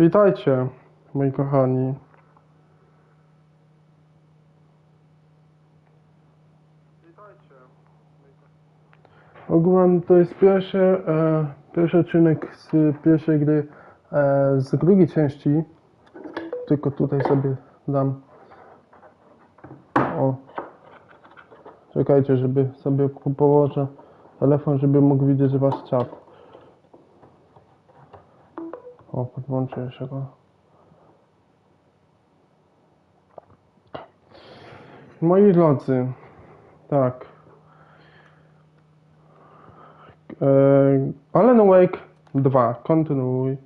Witajcie, moi kochani. Ogółem to jest pierwszy odcinek z pierwszej gry, z drugiej części. Tylko tutaj sobie dam. O. Czekajcie, żeby sobie położę telefon, żeby mógł widzieć wasz czat. O, podłączę jeszcze go. Moi drodzy, tak. Alan Wake 2. Kontynuuj.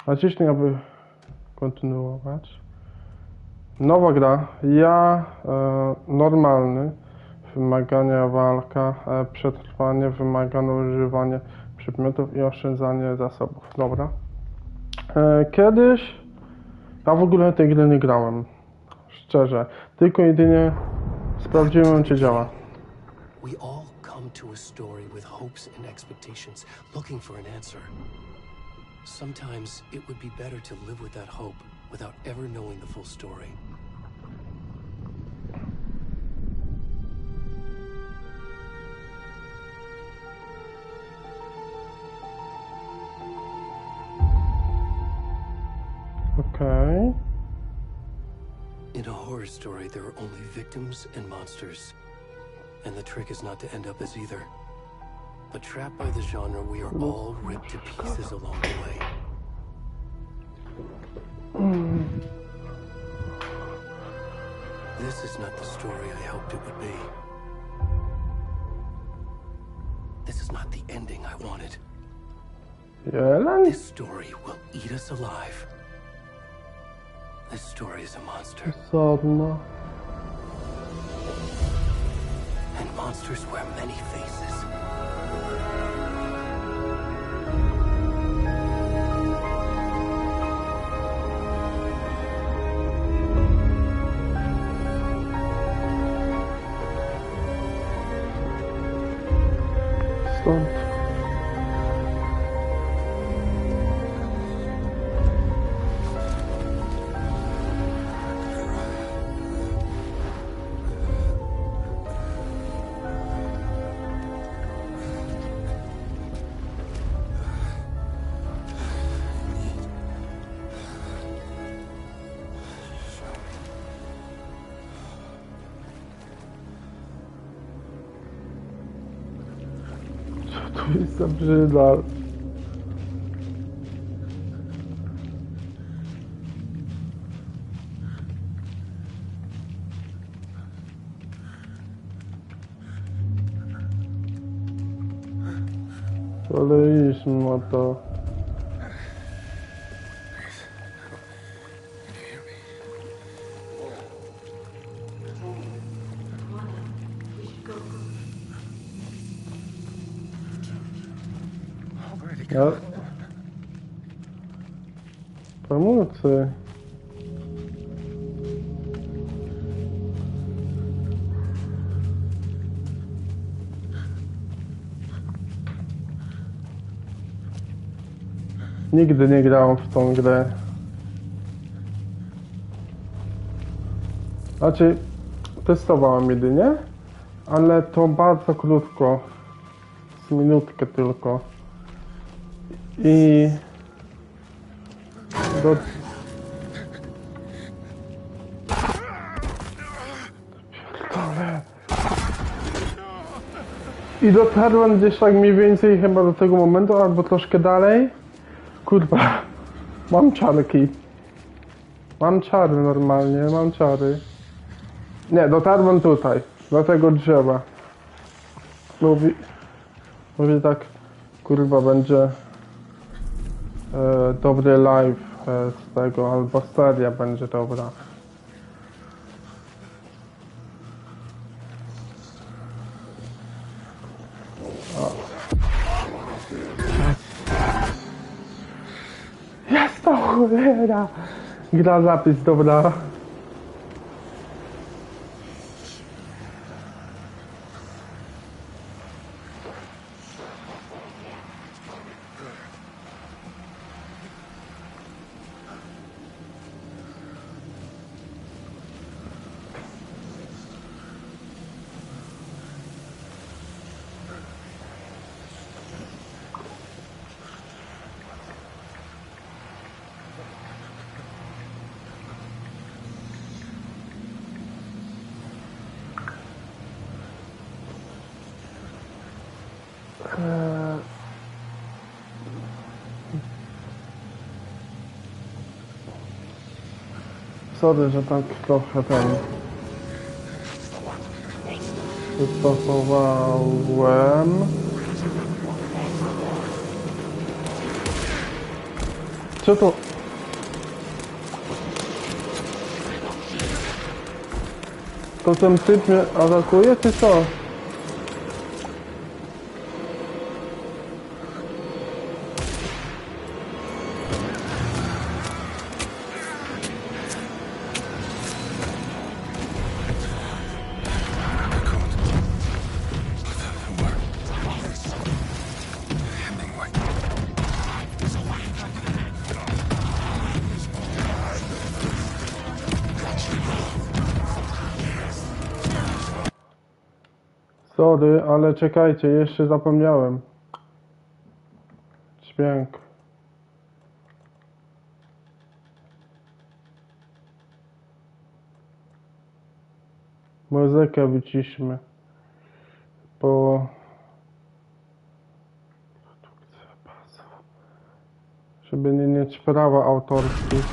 Naciśnij, aby kontynuować. Nowa gra. Ja normalny. Wymagania walka. Przetrwanie. Wymagane używanie przedmiotów i oszczędzanie zasobów. Dobra. Kiedyś ja w ogóle tej gry nie grałem. Szczerze. Tylko jedynie sprawdziłem, czy działa. We all come to a story with hopes and expectations, looking for an answer. Sometimes it would be better to live with that hope without ever knowing the full story. Okay. In a horror story, there are only victims and monsters. And the trick is not to end up as either. But trapped by the genre, we are all ripped to pieces along the way. This is not the story I hoped it would be. This is not the ending I wanted. This story will eat us alive. This story is a monster. And monsters wear many faces. Stąd. To jest za brzydal. Ale iść ma to. Ja... Pomocy. Nigdy nie grałem w tą grę. Znaczy, testowałem jedynie, ale to bardzo krótko. Z minutkę tylko. I dotarłem gdzieś tak mniej więcej chyba do tego momentu, albo troszkę dalej. Kurwa, mam czarki. Mam czary normalnie, mam czary. Nie, dotarłem tutaj, do tego drzewa. Mówi tak, kurwa, będzie dobry live z tego, albo seria będzie dobra. Jest to cholera! Gra zapis, dobra. sorry, że tak trochę ten... Wystosowałem. Co to? To ten typ mnie atakuje, czy co? Sorry, ale czekajcie, jeszcze zapomniałem. Dźwięk. Muzykę wyciśmy. Bo... Żeby nie mieć prawa autorskich.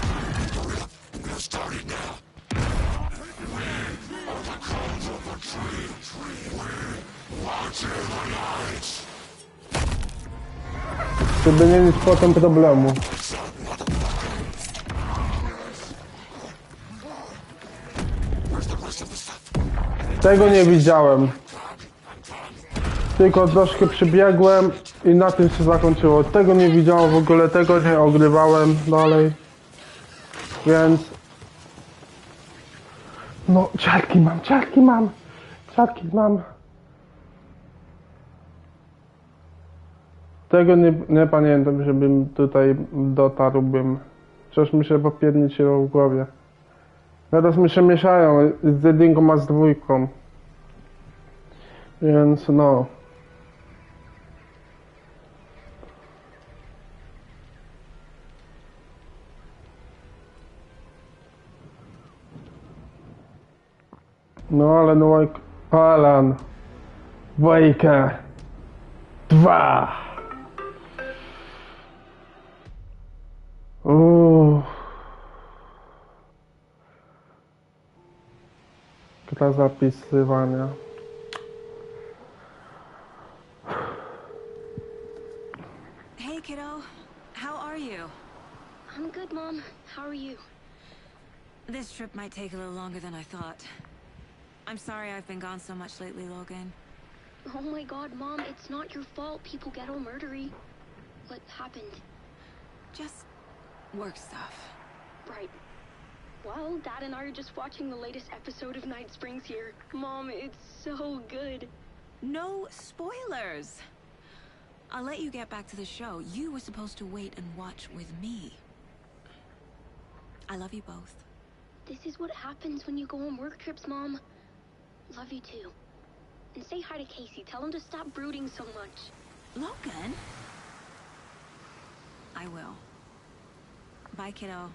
Żeby nie mieć potem problemu. Tego nie widziałem. Tylko troszkę przybiegłem i na tym się zakończyło. Tego nie widziałem w ogóle, tego nie ogrywałem dalej. Więc... No, ciarki mam. Tego nie pamiętam, żebym tutaj dotarłbym. Coś mi się popierniczyło w głowie. Teraz mi się mieszają z jedynką a z dwójką. Więc no. No ale no Alan Wake 2. Gra zapisywania. Hey kiddo, how are you? I'm good, Mom. How are you? This trip might take a little longer than I thought. I'm sorry I've been gone so much lately, Logan. Oh my god, Mom, it's not your fault people get all murdery. What happened? Just work stuff. Right. Well, Dad and I are just watching the latest episode of Night Springs here. Mom, it's so good. No spoilers! I'll let you get back to the show. You were supposed to wait and watch with me. I love you both. This is what happens when you go on work trips, Mom. Love you too. And say hi to Casey. Tell him to stop brooding so much. Logan? I will. Bye, kiddo.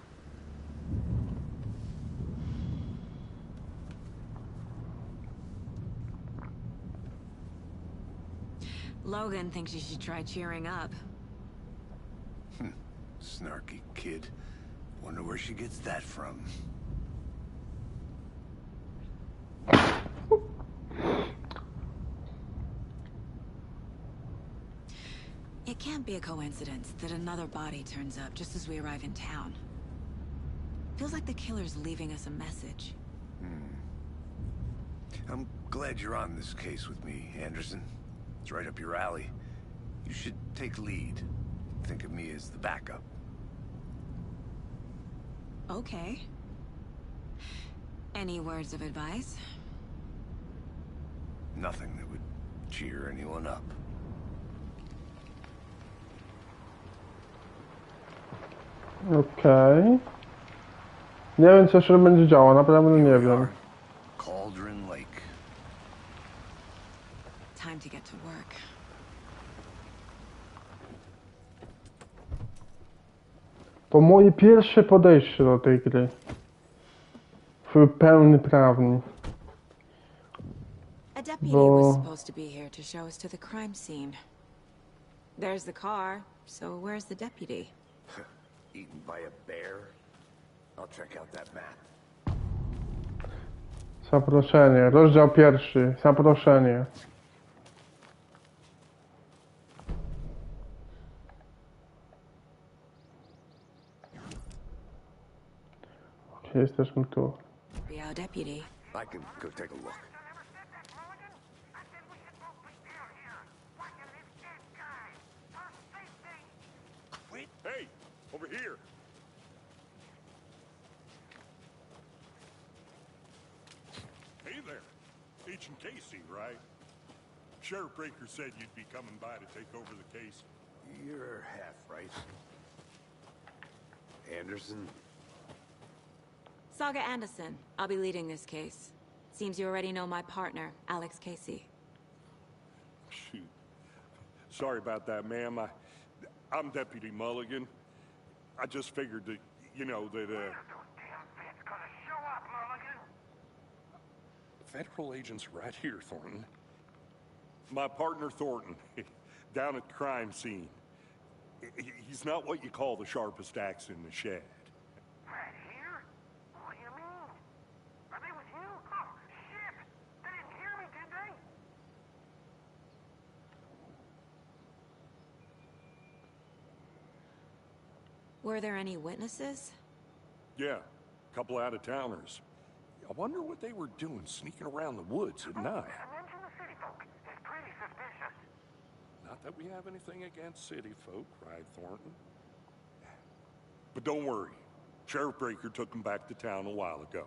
Logan thinks you should try cheering up. Snarky kid. Wonder where she gets that from. It can't be a coincidence that another body turns up just as we arrive in town. Feels like the killer's leaving us a message. I'm glad you're on this case with me, Anderson. It's right up your alley. You should take lead. Think of me as the backup. Okay. Any words of advice? Nothing that would cheer anyone up. Okej. Nie wiem, co się będzie działo, naprawdę nie wiem. Cauldron Lake. Time to get to work. To moje pierwsze podejście do tej gry. W pełny prawny. A deputy was supposed to be here to show us to the crime scene. There's the car, so where's the deputy? Eaten by a bear? I'll check out that map. Zaproszenie, rozdział pierwszy, zaproszenie. Ok, jesteśmy tu. Be our deputy. I can go take a look. Wait, hey, over here. Hey there, Agent Casey, right? Sheriff Breaker said you'd be coming by to take over the case. You're half right. Anderson? Saga Anderson. I'll be leading this case. Seems you already know my partner, Alex Casey. Shoot. Sorry about that, ma'am. I'm Deputy Mulligan. I just figured that, you know, that, Federal agents right here, Thornton. My partner, Thornton, down at the crime scene. He's not what you call the sharpest axe in the shed. Right here? What do you mean? Are they with you? Oh, shit! They didn't hear me, did they? Were there any witnesses? Yeah, a couple out-of-towners. I wonder what they were doing sneaking around the woods at night. Mention the city folk. It's pretty suspicious. Not that we have anything against city folk, right, Thornton? But don't worry. Sheriff Breaker took them back to town a while ago.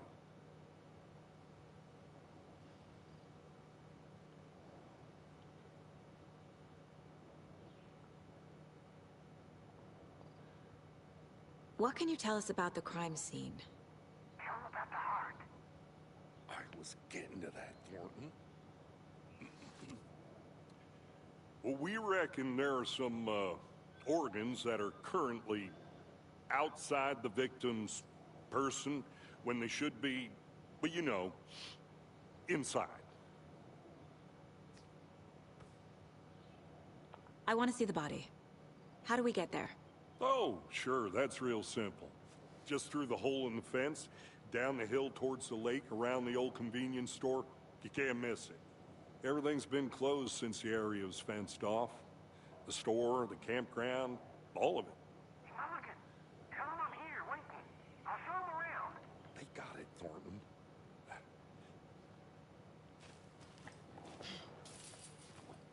What can you tell us about the crime scene? Tell them about the heart. I was getting to that, Thornton. Well, we reckon there are some organs that are currently outside the victim's person when they should be, well, you know, inside. I want to see the body. How do we get there? Oh, sure, that's real simple. Just through the hole in the fence, down the hill towards the lake, around the old convenience store. You can't miss it. Everything's been closed since the area was fenced off. The store, the campground, all of it. Hey, Mulligan, tell them I'm here, waiting. I'll show them around. They got it, Thornton.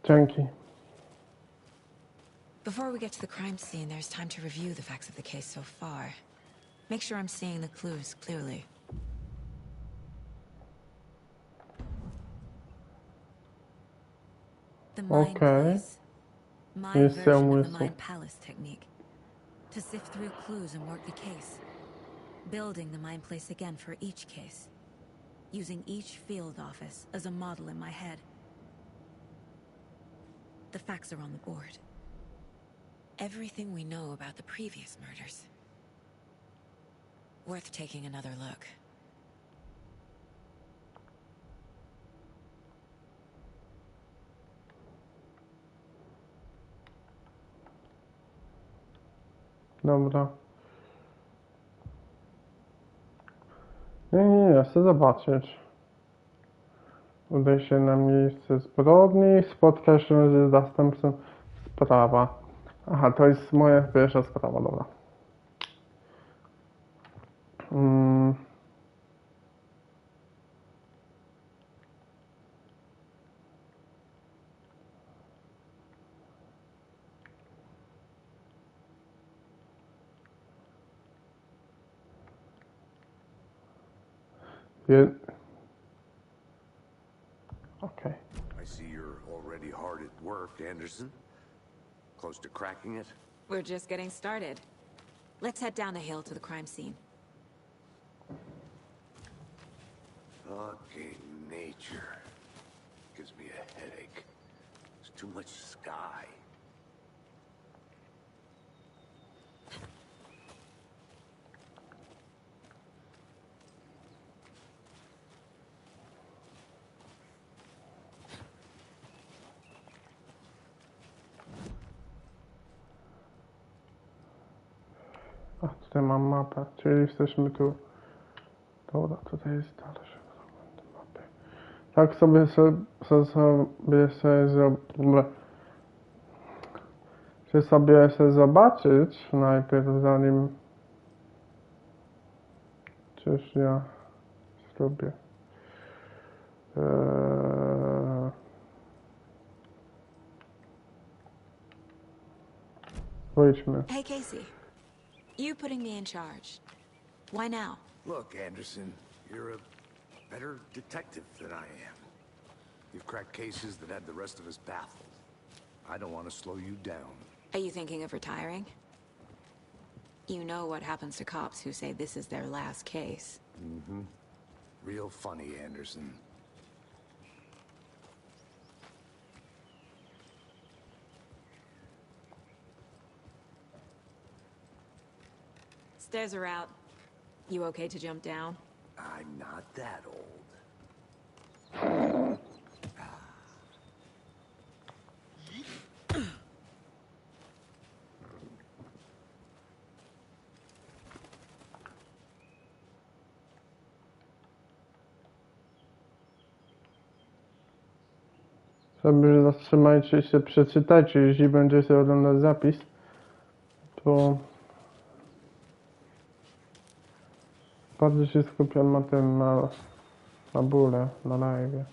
Dzięki. Before we get to the crime scene, there's time to review the facts of the case so far. Make sure I'm seeing the clues clearly. The mind Okay. place. My Jest version of the umysł. mind palace technique. To sift through clues and work the case. Building the mind place again for each case. Using each field office as a model in my head. The facts are on the board. Everything we know about the previous murders. Worth taking another look. Dobra. Nie, chcę zobaczyć. Udaj się na miejsce zbrodni, spotkaj się z zastępcą sprawa. Aha, to jest moja pierwsza sprawa, dobra. Okay. I see you're already hard at work, Anderson. Close to cracking it? We're just getting started. Let's head down the hill to the crime scene. Fucking nature. Gives me a headache. There's too much sky. A tutaj mam mapę, czyli jesteśmy tu. Dobra, tutaj jest dalej. Tak sobie Chcę sobie zobaczyć najpierw, zanim coś ja zrobię. Wyjdźmy. Hey, Casey. You putting me in charge. Why now? Look, Anderson, you're a better detective than I am. You've cracked cases that had the rest of us baffled. I don't want to slow you down. Are you thinking of retiring? You know what happens to cops who say this is their last case. Mm-hmm. Real funny, Anderson. Stairs are out. You okay to jump down? I'm not that old. Sobie zatrzymajcie się, przeczytajcie, jeśli będziecie oglądać zapis, to bardziej się skupiam na tym, na bóle, na live.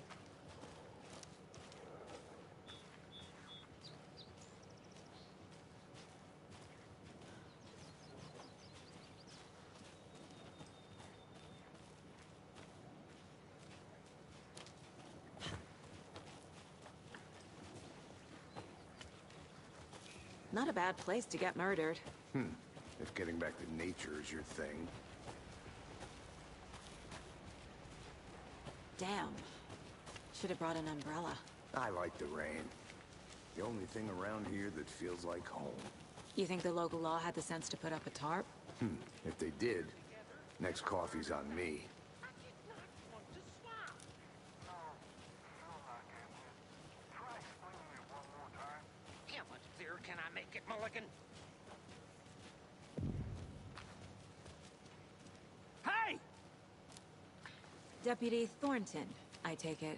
Not a bad place to get murdered. If getting back to nature is your thing. Damn. Should have brought an umbrella. I like the rain. The only thing around here that feels like home. You think the local law had the sense to put up a tarp? If they did, next coffee's on me. How much clearer can I make it, Mulligan? Hey! Deputy Thornton, I take it.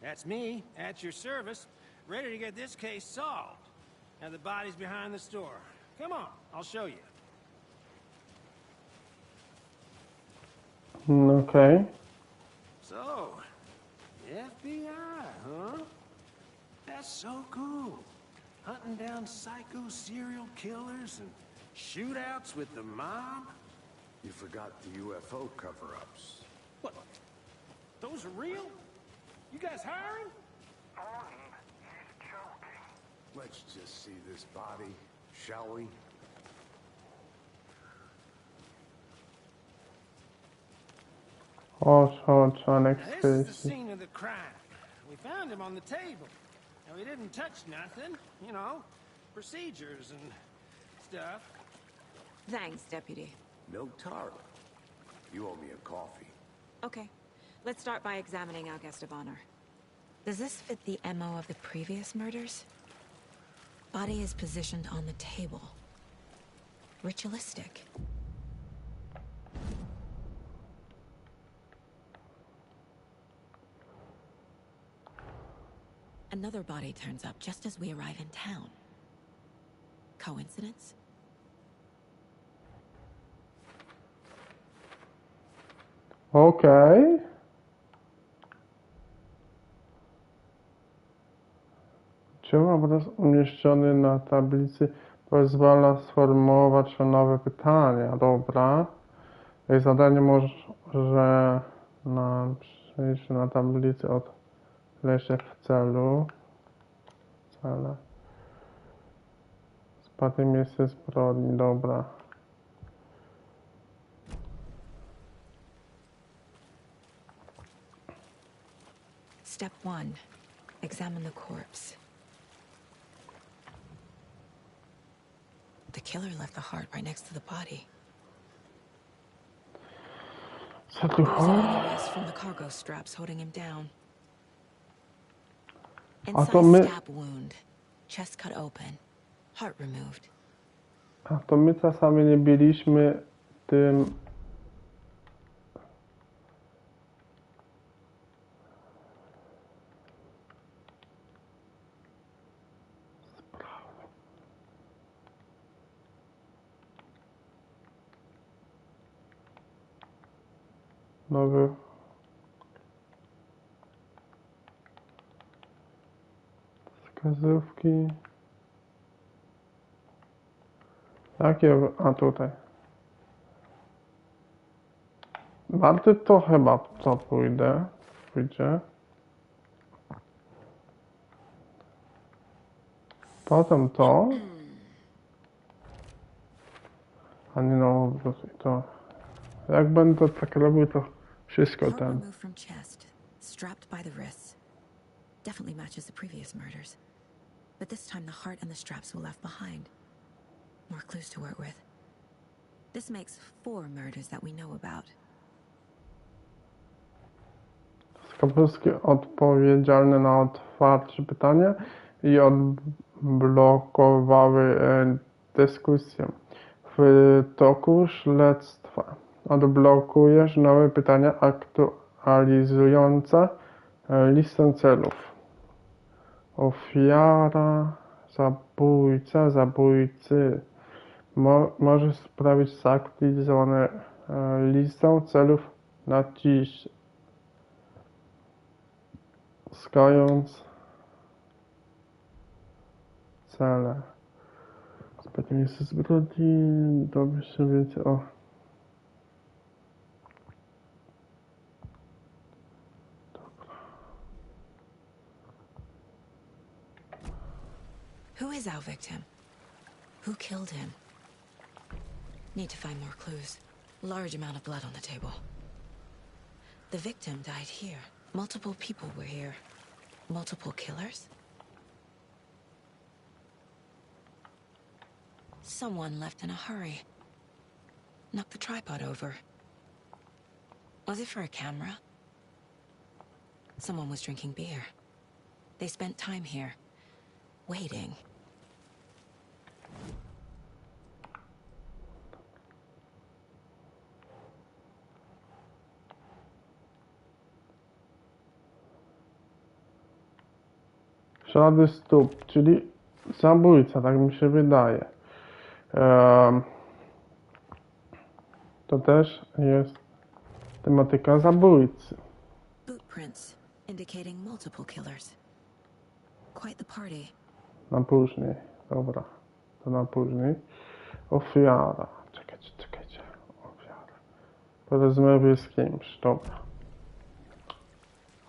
That's me, at your service, ready to get this case solved. Now the body's behind the store. Come on, I'll show you. Okay. So, FBI, huh? That's so cool. Hunting down psycho serial killers and shootouts with the mob? You forgot the UFO cover-ups. What? Those are real? You guys hiring? He's joking. Let's just see this body, shall we? Chodź, Alex, Now, this is the Casey. scene of the crime. We found him on the table. And we didn't touch nothing, you know, procedures and stuff. Thanks, Deputy. No tarp. You owe me a coffee. Okay. Let's start by examining our guest of honor. Does this fit the MO of the previous murders? Body is positioned on the table. Ritualistic. Another body turns up just as we arrive in town. Coincidence? Okej. Ciąg obraz umieszczony na tablicy pozwala sformułować nowe pytania. Dobra. Jak zadanie może nam przyjść na tablicy odleśnie w celu. Cele. Spadnie miejsce zbrodni. Dobra. Step 1. Examine the corpse. The killer left the heart right next to the body. Co tu There's chodzi? arteries from the cargo straps holding him down. to Inside my- stab wound. Chest cut open. Heart removed. A to my czasami nie byliśmy tym Nowy. Wskazówki. Jakie? A tutaj. Bardziej to chyba co pójdzie. Potem to. A nie no, to. Jak będę tak robił, to wszystko Heart ten. removed from chest, strapped by the wrists. Definitely matches the previous murders. But this time the heart and the straps were left behind. More clues to work with. This makes 4 murders that we know about. Skarbowski odpowiedzialny na otwarte pytania i odblokowały dyskusję w toku śledztwa. Odblokujesz nowe pytania aktualizujące listę celów. Ofiara, zabójca, zabójcy. Możesz sprawić zaktualizowaną listę celów naciskając cele. Zbytnie miejsce zbrodni, dowiesz się więcej o... Who is our victim? Who killed him? Need to find more clues. Large amount of blood on the table. The victim died here. Multiple people were here. Multiple killers? Someone left in a hurry. Knocked the tripod over. Was it for a camera? Someone was drinking beer. They spent time here, waiting. Ślady stóp, czyli zabójca, tak mi się wydaje. To też jest tematyka zabójcy. Footprints indicating multiple killers. Quite the party. Na później, dobra. To na później. Ofiara. Czekajcie. Ofiara. Porozmawiaj z kimś, dobra.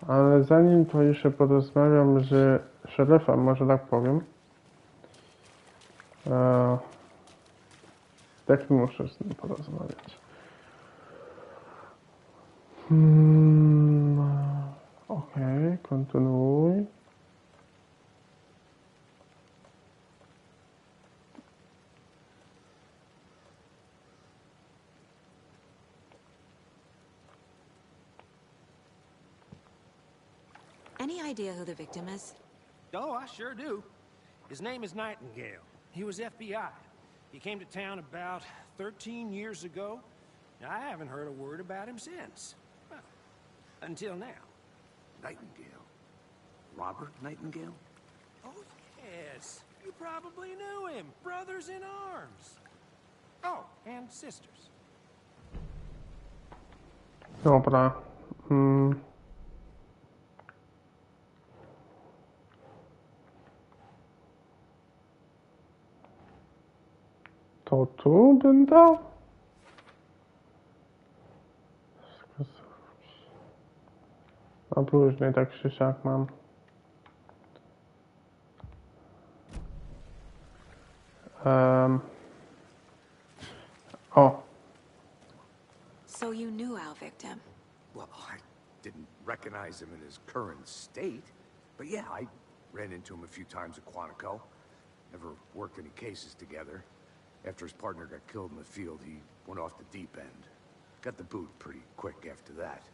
Ale zanim to jeszcze porozmawiam z szeryfem, może tak powiem. Tak muszę z nim porozmawiać. Okej, kontynuuj. Any idea who the victim is? Oh, I sure do. His name is Nightingale. He was FBI. He came to town about 13 years ago. I haven't heard a word about him since. Well, until now. Nightingale? Robert Nightingale? Oh, yes. You probably knew him. Brothers in arms. Oh, and sisters. Dobra. To tu bym dał? A później tak się siak mam. O. So you knew our victim. Well, I didn't recognize him in his current state. But yeah, I ran into him a few times at Quantico. Never worked any cases together. After his partner got killed in the field, he went off the deep end. Got the boot pretty quick after that.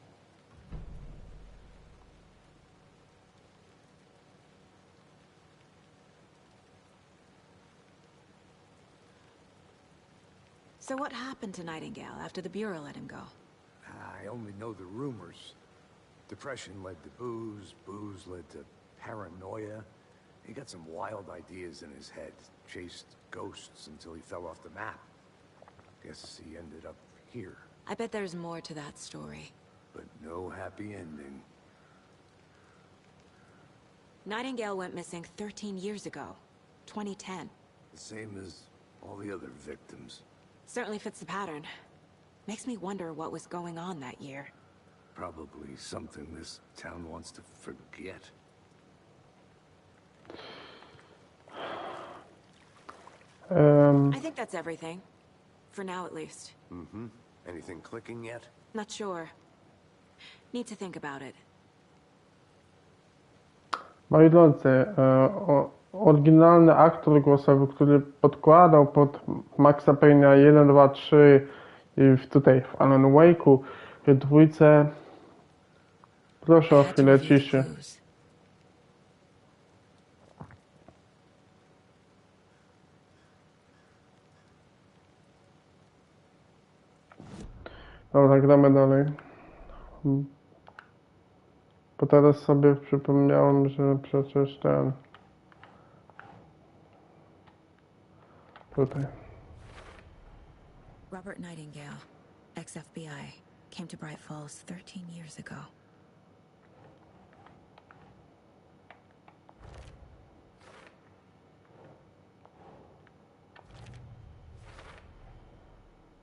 So what happened to Nightingale after the Bureau let him go? I only know the rumors. Depression led to booze, booze led to paranoia. He got some wild ideas in his head, chased ghosts until he fell off the map. Guess he ended up here. I bet there's more to that story. but no happy ending. Nightingale went missing 13 years ago, 2010. The same as all the other victims. Certainly fits the pattern. Makes me wonder what was going on that year. Probably something this town wants to forget. I think that's everything. For now, at least. Mm-hmm. Anything clicking yet? Not sure. Need to think about it. Moi drodzy, oryginalny aktor głosowy, który podkładał pod Maxa Payne'a 1, 2, 3 i tutaj w Alan Wake'u, w dwójce, proszę o chwilę ciszy. Dobra, gramy dalej. Bo teraz sobie przypomniałem, że przecież ten... Tutaj. Robert Nightingale, ex-FBI, came to Bright Falls 13 years ago.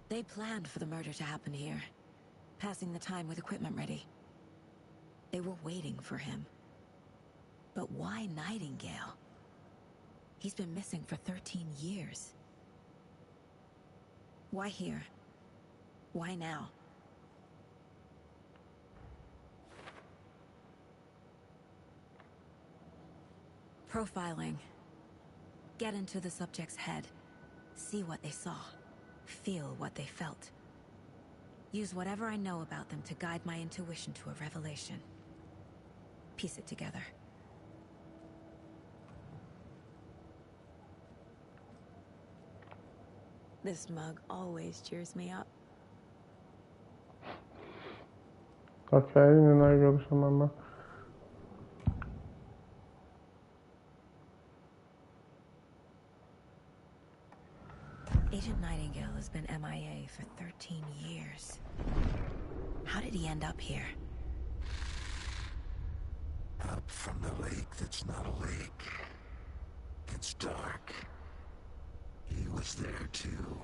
They planned for the murder to happen here, passing the time with equipment ready. They were waiting for him. But why Nightingale? He's been missing for 13 years. Why here? Why now? Profiling. Get into the subject's head. See what they saw. Feel what they felt. Use whatever I know about them to guide my intuition to a revelation. Piece it together. This mug always cheers me up. Okej, nie najgorsza mama. Agent Nightingale has been MIA for 13 years. How did he end up here? Up from the lake that's not a lake. It's dark. He was there too.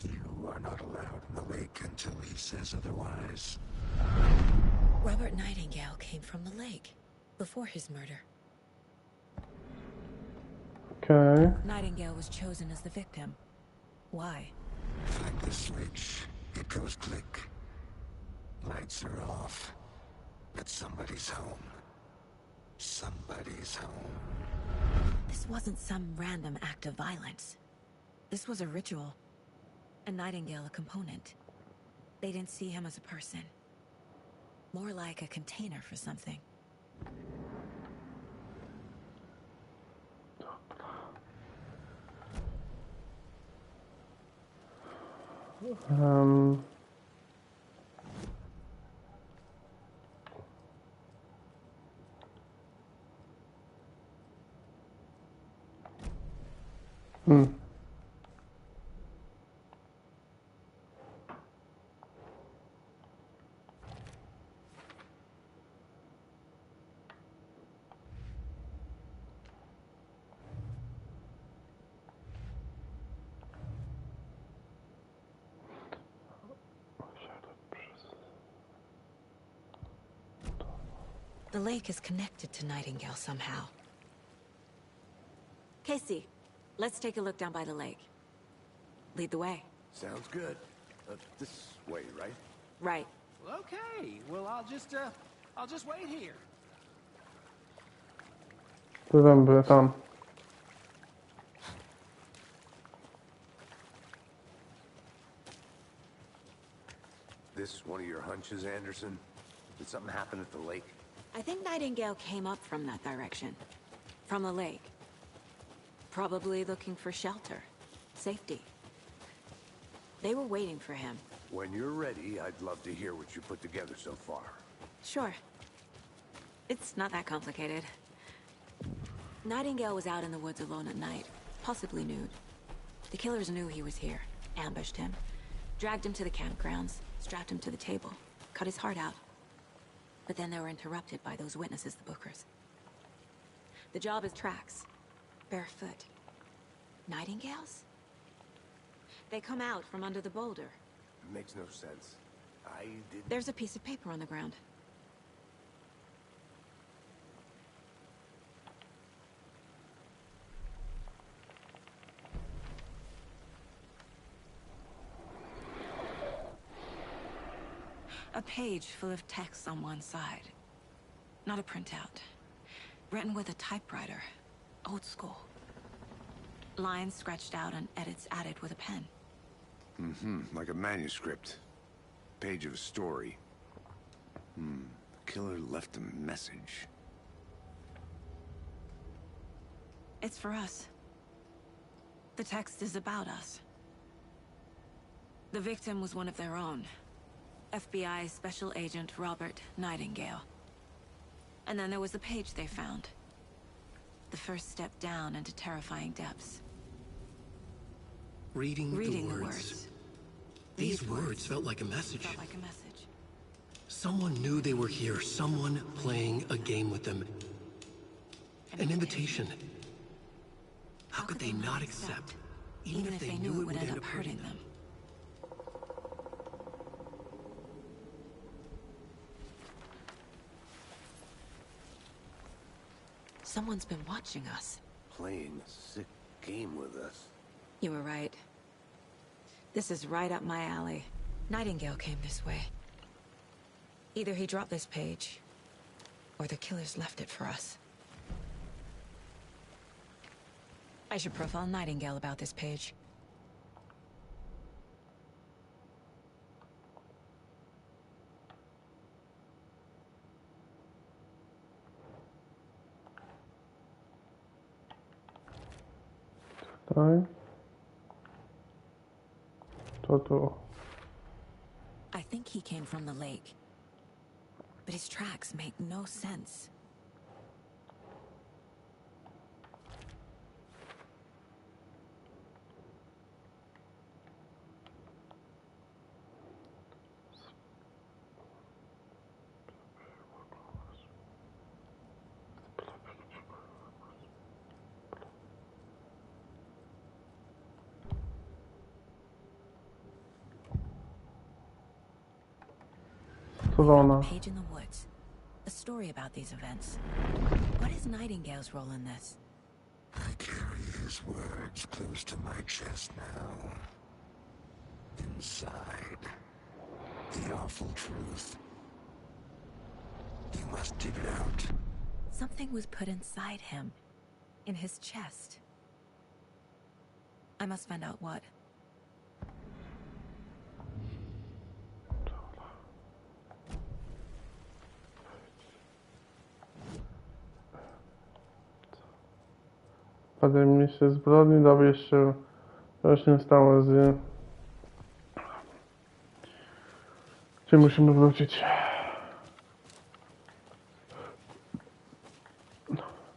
You are not allowed in the lake until he says otherwise. Robert Nightingale came from the lake before his murder. Okej. Nightingale was chosen as the victim. Why? Flick the switch. It goes click. Lights are off. But somebody's home. Somebody's home. This wasn't some random act of violence. This was a ritual. And Nightingale a component. They didn't see him as a person. More like a container for something. The lake is connected to Nightingale somehow. Casey, let's take a look down by the lake. Lead the way. Sounds good. This way, right? Right. Well, okay. Well, I'll just wait here. To tam, tam. This one of your hunches, Anderson? Did something happen at the lake? I think Nightingale came up from that direction. From the lake. Probably looking for shelter. Safety. They were waiting for him. When you're ready, I'd love to hear what you put together so far. Sure. It's not that complicated. Nightingale was out in the woods alone at night, possibly nude. The killers knew he was here, ambushed him, dragged him to the campgrounds, strapped him to the table. cut his heart out. But then they were interrupted by those witnesses, the Bookers. The job is tracks. Barefoot. Nightingales? They come out from under the boulder. Makes no sense. I didn't... There's a piece of paper on the ground. A page full of text on one side. Not a printout. Written with a typewriter. Old school. Lines scratched out and edits added with a pen. Like a manuscript. Page of a story. The killer left a message. It's for us. The text is about us. The victim was one of their own. FBI Special Agent Robert Nightingale. And then there was the page they found. The first step down into terrifying depths. Reading the words. words. These words felt like a message. Felt like a message. Someone knew they were here. Someone playing a game with them. An invitation. How could they not accept? Even if they knew it would end up hurting them. Someone's been watching us. Playing a sick game with us. You were right. This is right up my alley. Nightingale came this way. Either he dropped this page, or the killers left it for us. I should profile Nightingale about this page. Tutaj. To tu. I think he came from the lake. But his tracks make no sense. Co za ona? Page in the woods. A story about these events. What is Nightingale's role in this? I carry his words close to my chest now. Inside, the awful truth. You must dig it out. Something was put inside him. In his chest. I must find out what. Wpadłem się zbrodni, dowiesz się, co się stało z... Gdzie musimy wrócić?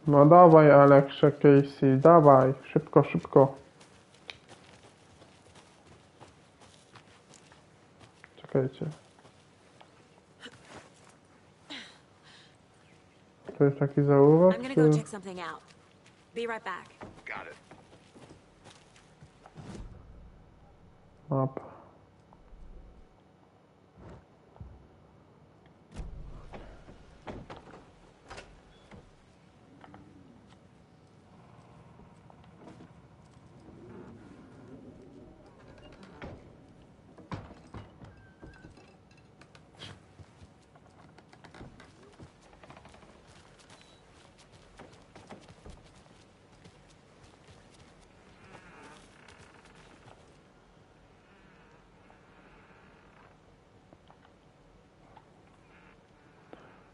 No dawaj, Aleksze, Casey, dawaj, szybko, szybko. Czekajcie. To jest taki zaułek, I'm gonna czy... go check something out. Be right back. Got it. Mapa.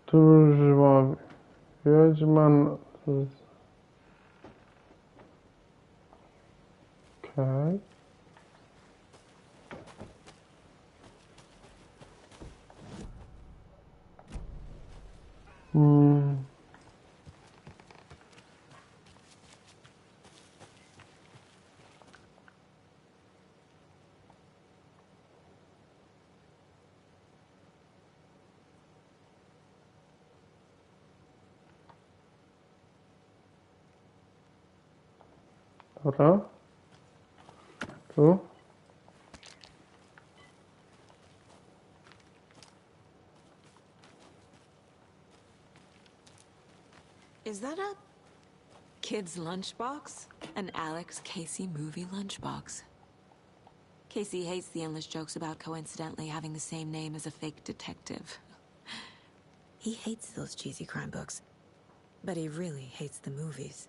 Tu żywo. Wiedźman... Okej. Dobra. Tu. Is that a kid's lunchbox? An Alex Casey movie lunchbox. Casey hates the endless jokes about coincidentally having the same name as a fake detective. He hates those cheesy crime books, but he really hates the movies.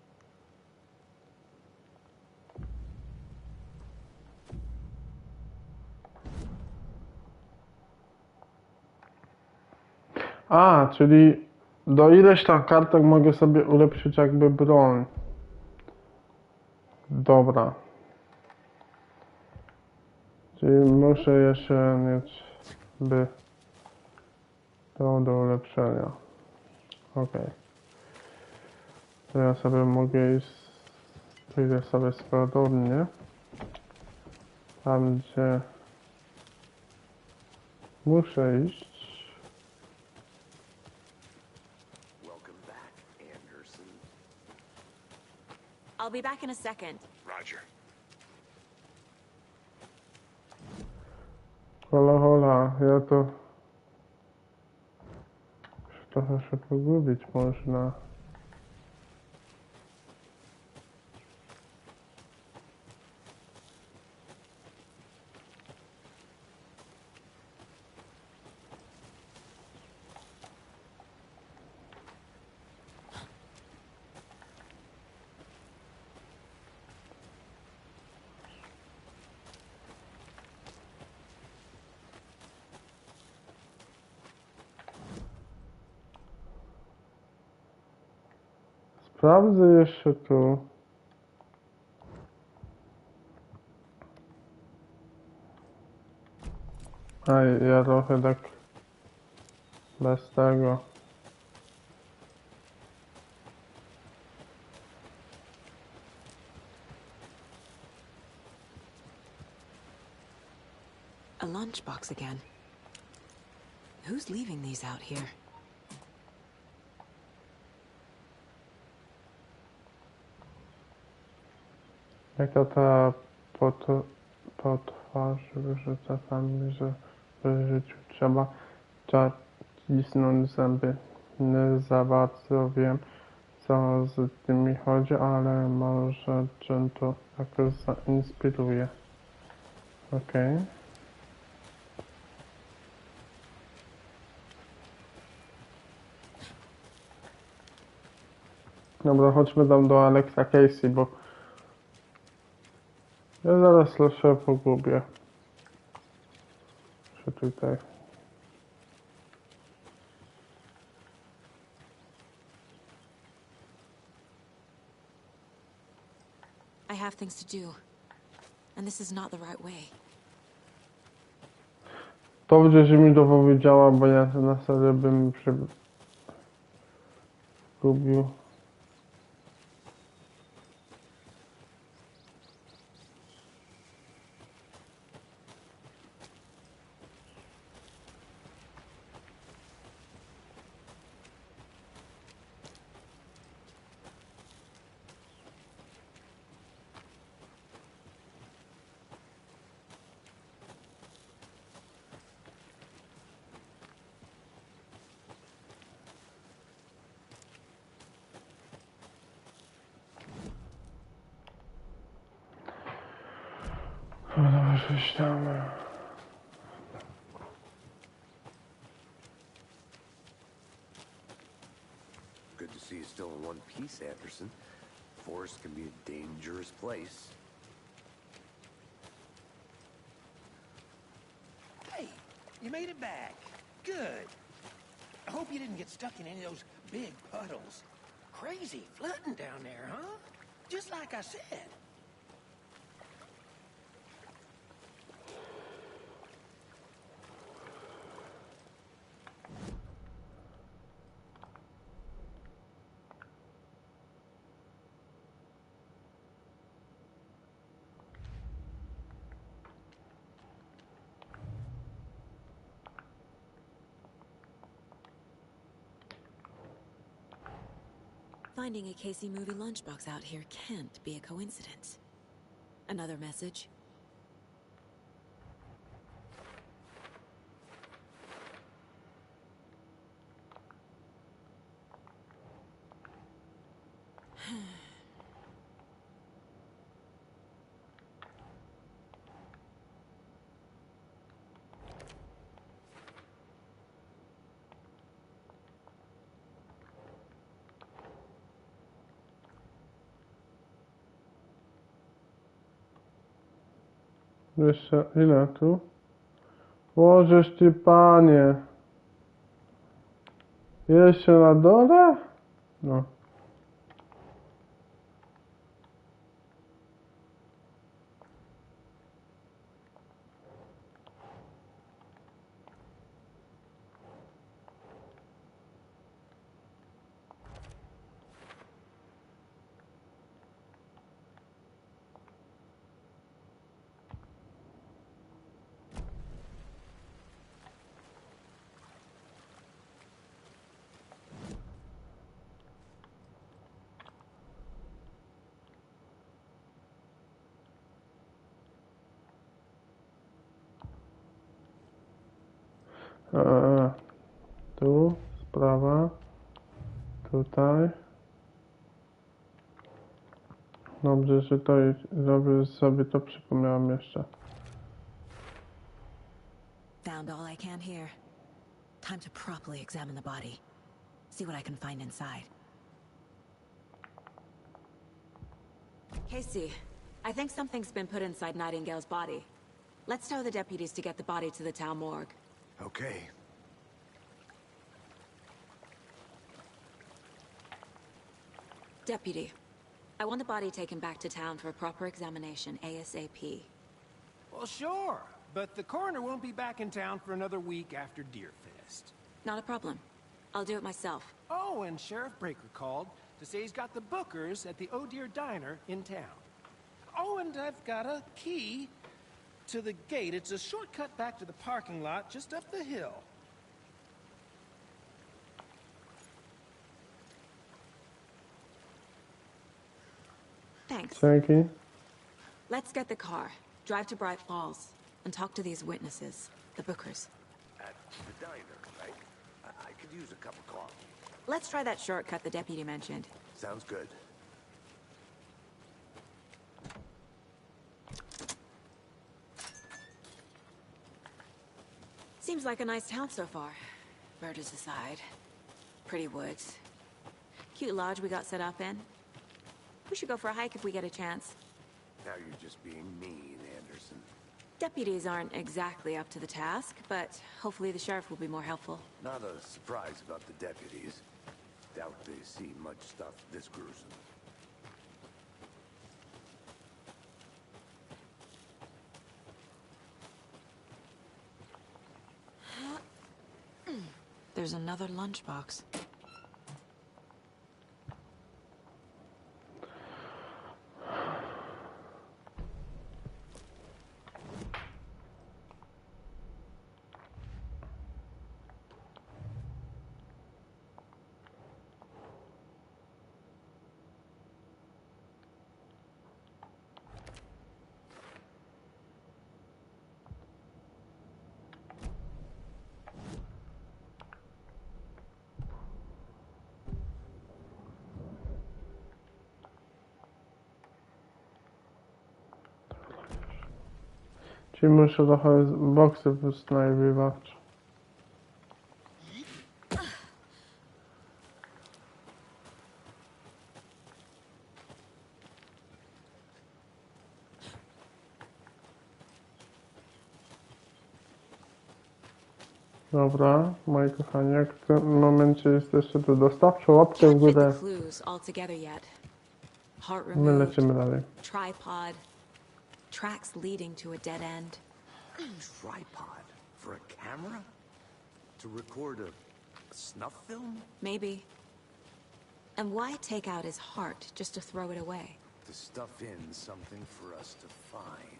A, czyli do ileś tam kartek mogę sobie ulepszyć jakby broń. Dobra. Czyli muszę jeszcze mieć by to do ulepszenia. Okej. To ja sobie mogę iść, pójdę sobie swobodnie. Tam gdzie muszę iść. Welcome back, Anderson. I'll be back in a second. Roger. Hola, hola, ja to trochę się pogubić można. Sprawdzę jeszcze tu. A ja trochę tak bez tego. A lunchbox again. Who's leaving these out here? Jaka ta po twarzy wyrzuca tam, że w życiu trzeba cisnąć zęby. Nie za bardzo wiem, co z tymi chodzi, ale może czym to jakoś zainspiruje. Okej. Dobra, chodźmy tam do Alexa Casey, bo ja zaraz się pogubię. Czy tutaj. I have things to do, and this is not the right way. Dobrze, że mi to powiedziała, bo ja na serio bym się gubił. Dobra, coś tam. Good to see you still in one piece, Anderson. Forest can be a dangerous place. Hey, you made it back. Good. I hope you didn't get stuck in any of those big puddles. Crazy flooding down there, huh? Just like I said. Finding a Casey movie lunchbox out here can't be a coincidence. Another message? Jeszcze ile tu? Bożeż ty panie. Jeszcze na dole? No. Tu sprawa. Tutaj. Dobrze, że to sobie to przypomniałem jeszcze. Found all I can here. Time to properly examine the body. See what I can find inside. Casey, I think something's been put inside Nightingale's body. Let's tell the deputies to get the body to the town morgue. Okay. Deputy, I want the body taken back to town for a proper examination ASAP. Well, sure, but the coroner won't be back in town for another week after Deerfest. Not a problem. I'll do it myself. Oh, and Sheriff Breaker called to say he's got the bookers at the Oh Dear Diner in town. Oh, and I've got a key to the gate. It's a shortcut back to the parking lot just up the hill. Thanks. Dzięki. Let's get the car, drive to Bright Falls, and talk to these witnesses, the bookers. At the diner, right? I could use a cup of coffee. Let's try that shortcut the deputy mentioned. Sounds good. Seems like a nice town so far. Murders aside. Pretty woods. Cute lodge we got set up in. We should go for a hike if we get a chance. Now you're just being mean, Anderson. Deputies aren't exactly up to the task, but hopefully the sheriff will be more helpful. Not a surprise about the deputies. Doubt they see much stuff this gruesome. There's another lunchbox. Czyli muszę trochę boksy wysnajpywać. Dobra, moi kochani, jak w tym momencie jesteście, to dostawcie łapkę w Can't fit górę. the clues all together yet. Heart My removed, lecimy dalej. tripod, tracks leading to a dead end. Tripod? For a camera? To record a snuff film? Maybe. And why take out his heart just to throw it away? To stuff in something for us to find.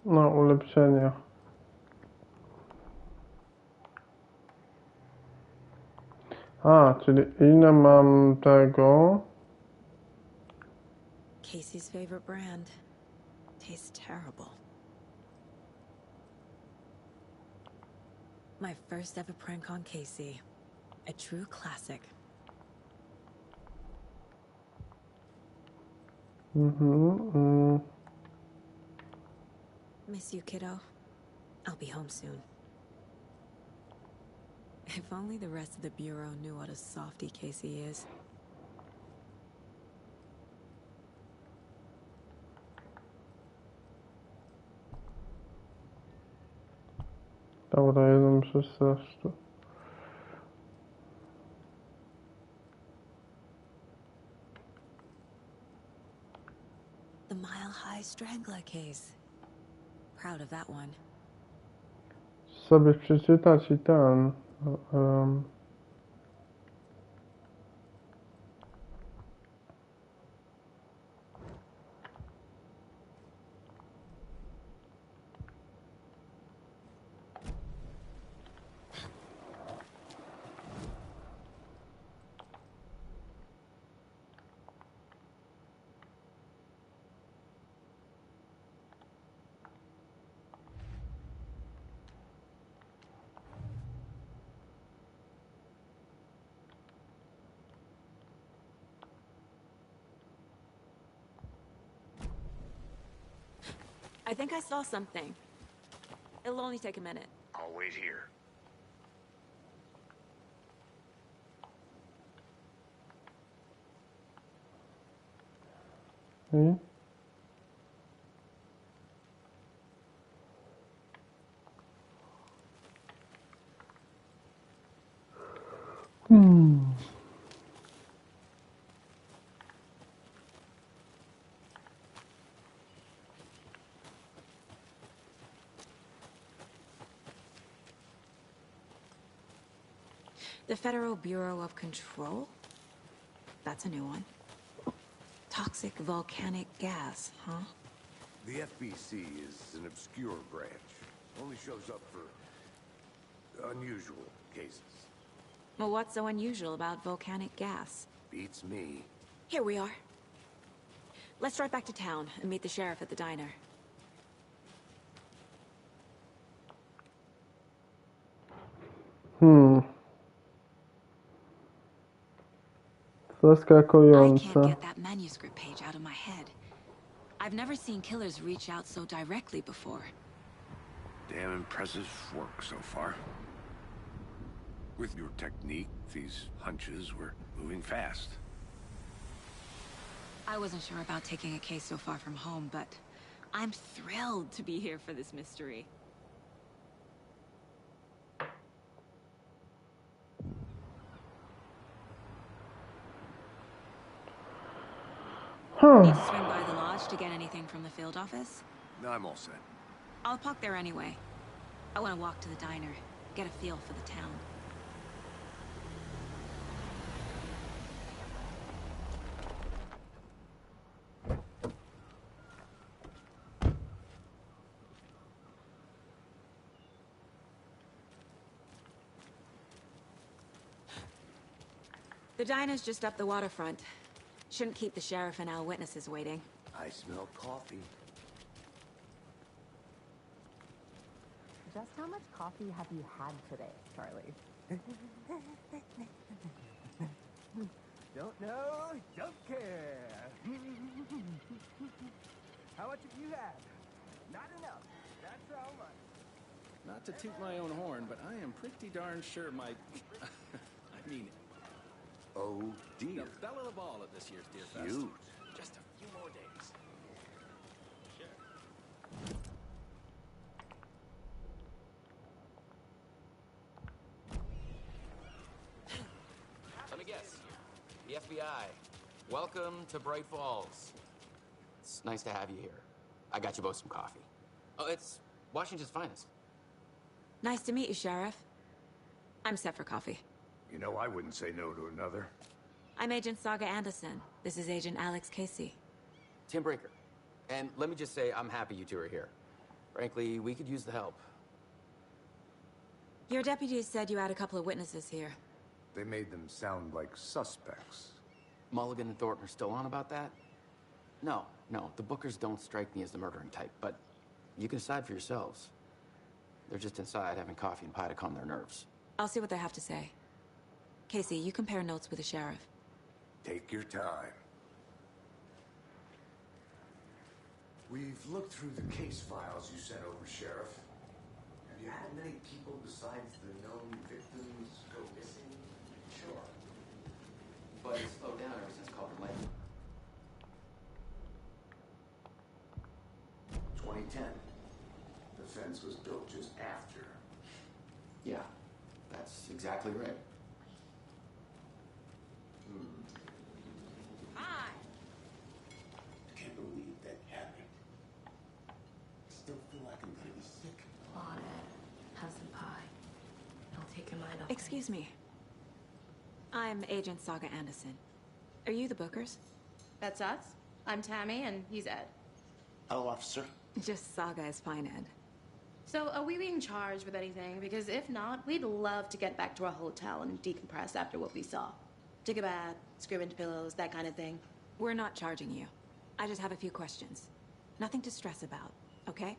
No, ulepszenia. A, czyli ile mam tego? Casey's favorite brand. Tastes terrible. My first ever prank on Casey. A true classic. Miss you, kiddo. I'll be home soon. If only the rest of the Bureau knew what a softie Casey is. Dobra, 1,16. The Mile High Strangler case. Proud of that one. Sobie przeczytać i ten. I think I saw something. It'll only take a minute. I'll wait here. I? The Federal Bureau of Control? That's a new one. Toxic volcanic gas, huh? The FBC is an obscure branch. Only shows up for unusual cases. Well, what's so unusual about volcanic gas? Beats me. Here we are. Let's drive back to town and meet the sheriff at the diner. I Zaskakujące. can't get that manuscript page out of my head. I've never seen killers reach out so directly before. Damn impressive work so far. With your technique, these hunches were moving fast. I wasn't sure about taking a case so far from home, but I'm thrilled to be here for this mystery. Need to swing by the lodge to get anything from the field office? No, I'm all set. I'll park there anyway. I want to walk to the diner, get a feel for the town. The diner's just up the waterfront. Shouldn't keep the sheriff and our witnesses waiting. I smell coffee. Just how much coffee have you had today, Charlie? Don't know, don't care. How much have you had? Not enough. That's how much. Not to toot my own horn, but I am pretty darn sure my... I mean... Oh, dear. The belle of the ball at this year's Deer Fest. Cute. Just a few more days. Let me guess. The FBI. Welcome to Bright Falls. It's nice to have you here. I got you both some coffee. Oh, it's Washington's finest. Nice to meet you, Sheriff. I'm set for coffee. You know, I wouldn't say no to another. I'm Agent Saga Anderson. This is Agent Alex Casey. Tim Brinker. And let me just say, I'm happy you two are here. Frankly, we could use the help. Your deputies said you had a couple of witnesses here. They made them sound like suspects. Mulligan and Thornton are still on about that? No, the Bookers don't strike me as the murdering type, but you can decide for yourselves. They're just inside having coffee and pie to calm their nerves. I'll see what they have to say. Casey, you compare notes with the sheriff. Take your time. We've looked through the case files you sent over, Sheriff. Have you had many people besides the known victims go missing? Sure. But it's slowed down ever since Calder Lake. 2010. The fence was built just after. Yeah, that's exactly right. Hi! Can't believe that happened. Still feel like I'm gonna be sick. On it. Have some pie. It'll take your mind off. Excuse me. I'm Agent Saga Anderson. Are you the Bookers? That's us. I'm Tammy, and he's Ed. Hello, officer. Just Saga is fine, Ed. So, are we being charged with anything? Because if not, we'd love to get back to our hotel and decompress after what we saw. Take a bath, scream into pillows, that kind of thing. We're not charging you. I just have a few questions. Nothing to stress about, okay?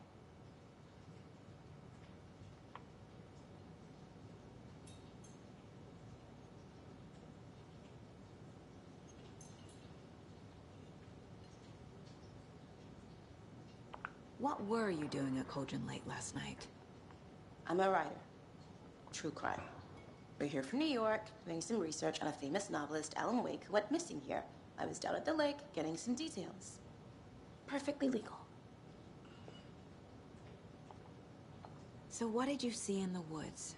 What were you doing at Cauldron Lake last night? I'm a writer. True crime. We're here from New York, doing some research on a famous novelist, Alan Wake, who went missing here. I was down at the lake, getting some details. Perfectly legal. So what did you see in the woods?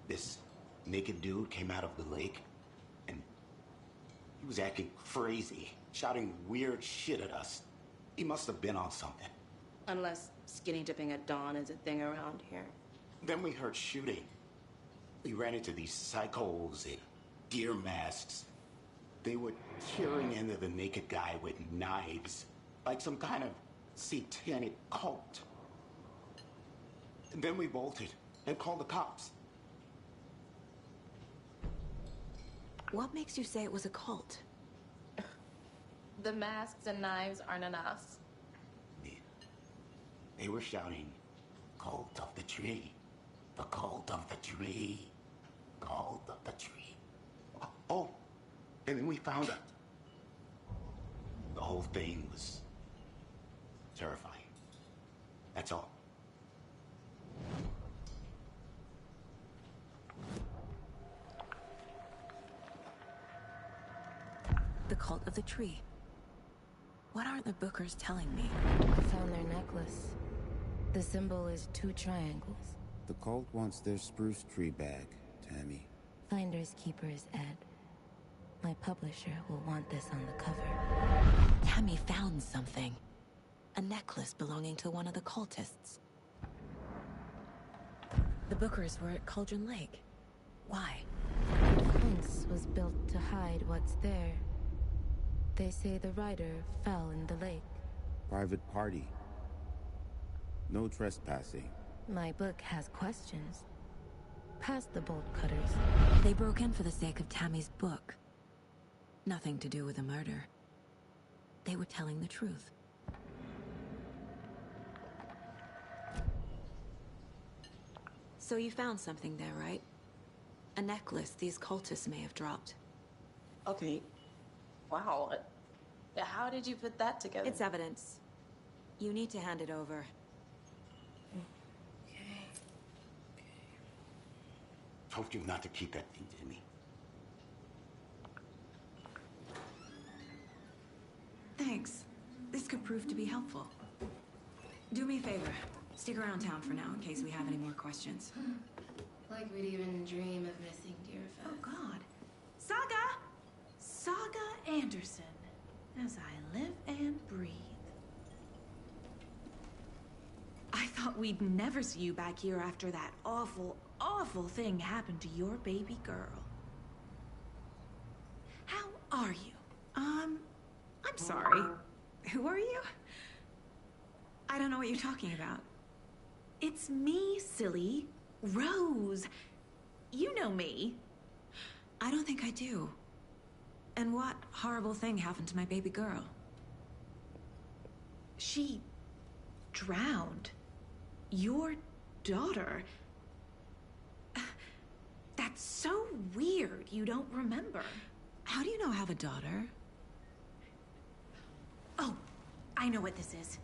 This naked dude came out of the lake, and he was acting crazy, shouting weird shit at us. He must have been on something. Unless skinny dipping at dawn is a thing around here. Then we heard shooting. We ran into these psychos in deer masks. They were tearing into the naked guy with knives, like some kind of satanic cult. And then we bolted and called the cops. What makes you say it was a cult? The masks and knives aren't enough. They were shouting, "Cult of the tree, the cult of the tree, cult of the tree." Oh, and then we found it. The whole thing was terrifying. That's all. The cult of the tree. What aren't the Bookers telling me? I found their necklace. The symbol is 2 triangles. The cult wants their spruce tree back, Tammy. Finders keepers, Ed. My publisher will want this on the cover. Tammy found something. A necklace belonging to one of the cultists. The Bookers were at Cauldron Lake. Why? The fence was built to hide what's there. They say the writer fell in the lake. Private party. No trespassing. My book has questions. Past the bolt cutters. They broke in for the sake of Tammy's book. Nothing to do with a murder. They were telling the truth. So you found something there, right? A necklace these cultists may have dropped. Okay. Wow. How did you put that together? It's evidence. You need to hand it over. Told you not to keep that thing to me. Thanks. This could prove to be helpful. Do me a favor. Stick around town for now in case we have any more questions. Like we'd even dream of missing dear Fez. Oh, God. Saga! Saga Anderson. As I live and breathe. I thought we'd never see you back here after that awful, awful thing happened to your baby girl. How are you? I'm sorry. Who are you? I don't know what you're talking about. It's me, silly. Rose. You know me. I don't think I do. And what horrible thing happened to my baby girl? She drowned. Your daughter. That's so weird you don't remember. How do you know I have a daughter? Oh, I know what this is.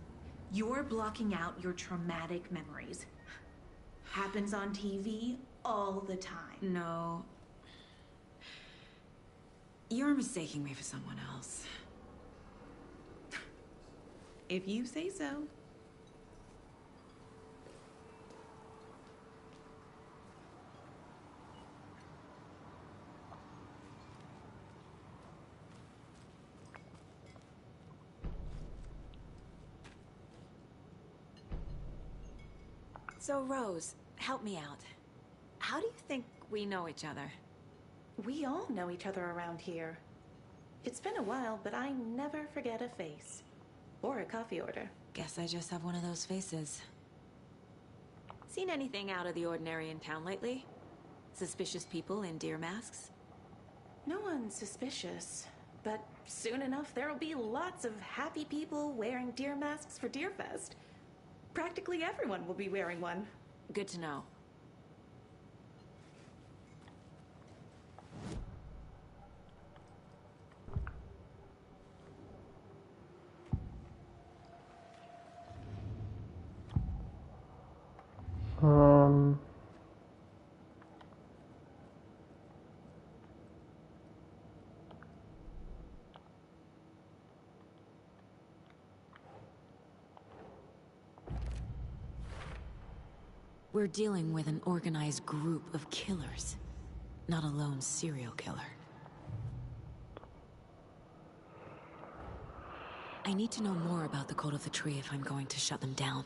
You're blocking out your traumatic memories. Happens on TV all the time. No. You're mistaking me for someone else. If you say so. So, Rose, help me out. How do you think we know each other? We all know each other around here. It's been a while, but I never forget a face. Or a coffee order. Guess I just have one of those faces. Seen anything out of the ordinary in town lately? Suspicious people in deer masks? No one's suspicious. But soon enough, there'll be lots of happy people wearing deer masks for Deerfest. Practically everyone will be wearing one. Good to know. We're dealing with an organized group of killers, not a lone serial killer. I need to know more about the Cult of the Tree if I'm going to shut them down.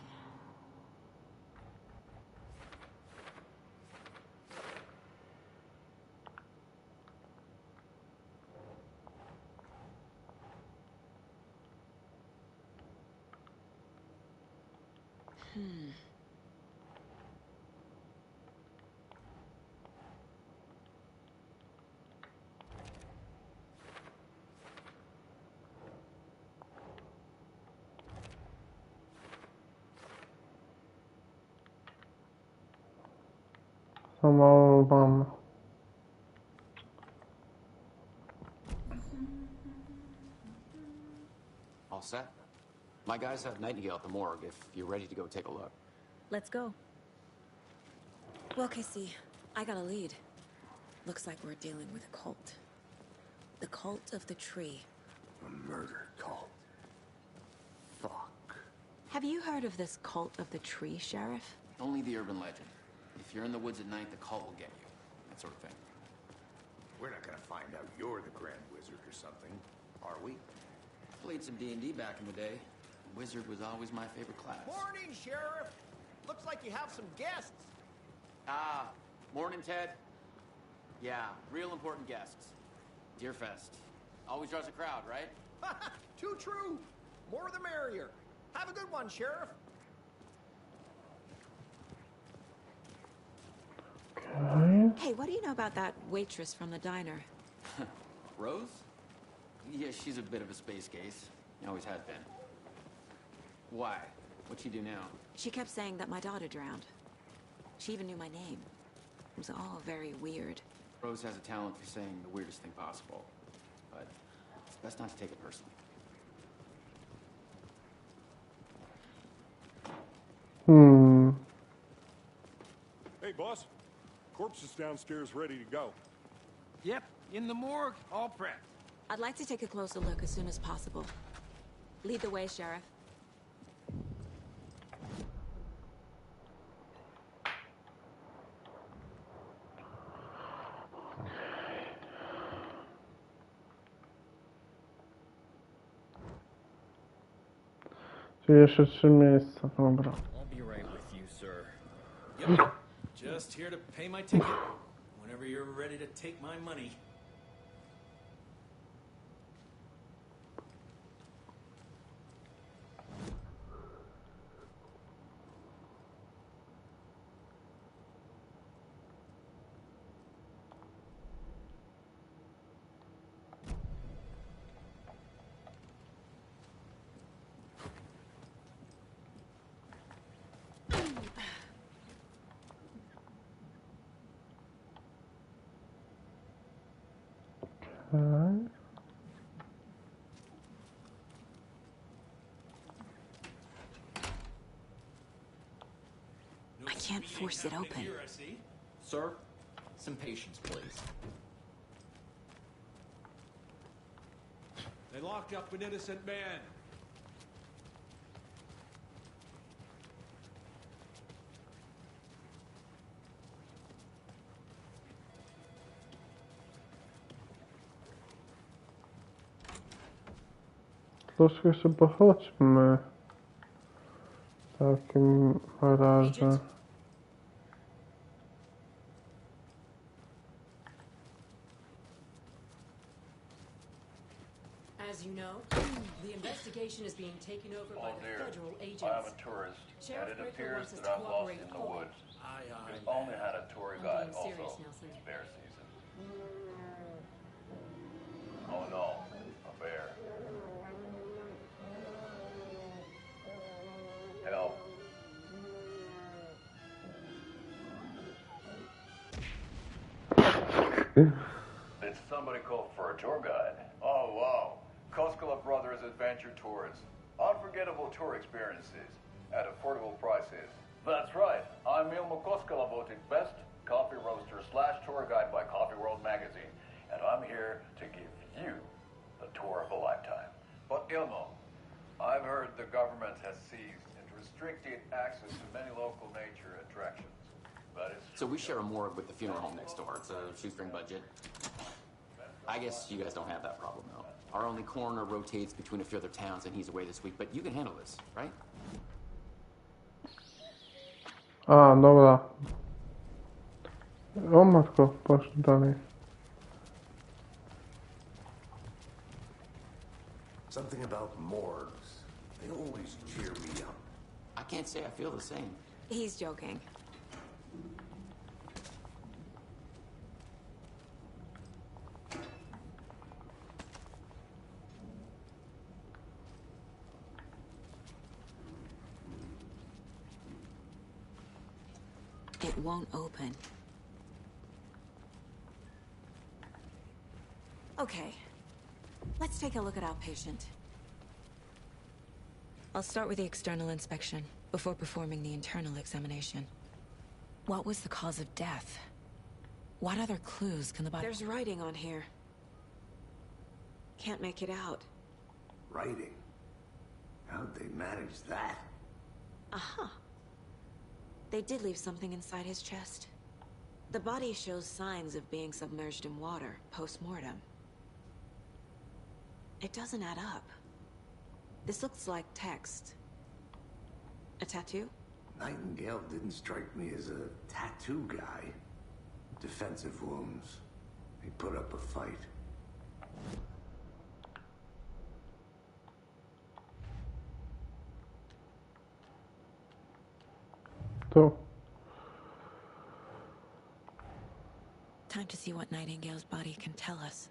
Obama. All set? My guys have Nightingale at the morgue if you're ready to go take a look. Let's go. Well, Casey, I got a lead. Looks like we're dealing with a cult. The Cult of the Tree. A murder cult. Fuck. Have you heard of this Cult of the Tree, Sheriff? Only the urban legend. If you're in the woods at night, the cult will get you. That sort of thing. We're not gonna find out you're the Grand Wizard or something, are we? Played some D&D back in the day. Wizard was always my favorite class. Morning, Sheriff. Looks like you have some guests. Ah, morning, Ted. Yeah, real important guests. Deerfest. Always draws a crowd, right? Too true. More the merrier. Have a good one, Sheriff. Hey, what do you know about that waitress from the diner? Rose? Yeah, she's a bit of a space case. Always has been. Why? What'd she do now? She kept saying that my daughter drowned. She even knew my name. It was all very weird. Rose has a talent for saying the weirdest thing possible. But it's best not to take it personally. Hey, boss. Corpse is downstairs ready to go. Yep, in the morgue, all prepped. I'd like to take a closer look as soon as possible. Lead the way, Sheriff. Czyli jeszcze 3 miejsca, dobra. I'll be right with you, sir. Yep. Just here to pay my ticket. Whenever you're ready to take my money. Okay. I can't force it open. Here, I see. Sir, some patience, please. They locked up an innocent man. Troszkę jeszcze pochodźmy. W takim razie. As you know, the investigation is being taken over by the federal agents. I am a tourist, and it appears that I'm lost in the woods. We've only had a tour guide, also. Bear season. Oh no, a bear. Help. Did somebody call for a tour guide? Oh wow. Koskela Brothers Adventure Tours. Unforgettable tour experiences at affordable prices. That's right. I'm Ilmo Koskela, voted best coffee roaster / tour guide by Coffee World magazine. And I'm here to give you the tour of a lifetime. But Ilmo, I've heard the government has seized and restricted access to many local nature attractions. That is So we share a morgue with the funeral home next door. It's a shoestring budget. I guess you guys don't have that problem, though. Our only coroner rotates between a few other towns, and he's away this week. But you can handle this, right? A, dobra. O matko, poszedł dalej. Something about morgues. They always cheer me up. I can't say I feel the same. He's joking. It won't open. Okay, let's take a look at our patient. I'll start with the external inspection before performing the internal examination. What was the cause of death? What other clues can the body... There's writing on here. Can't make it out. Writing? How'd they manage that? Uh-huh. They did leave something inside his chest. The body shows signs of being submerged in water, post-mortem. It doesn't add up. This looks like text. A tattoo? Nightingale didn't strike me as a tattoo guy. Defensive wounds. He put up a fight. Tu. Time to see what Nightingale's body can tell us.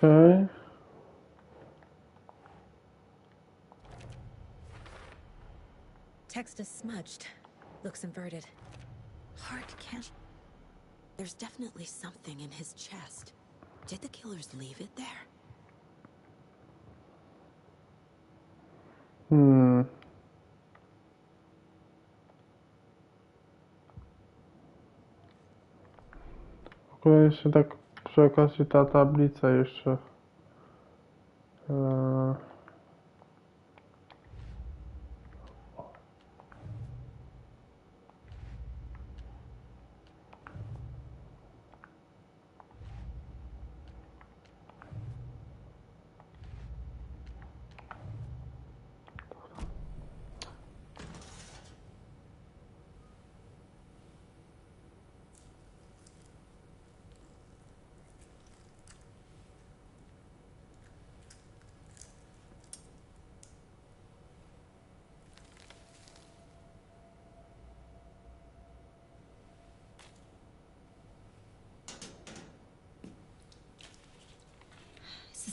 Okay. Text is smudged. Looks inverted. Heart can't... There's definitely something in his chest. Did the killers leave it there? W ogóle jeszcze tak przy okazji ta tablica jeszcze.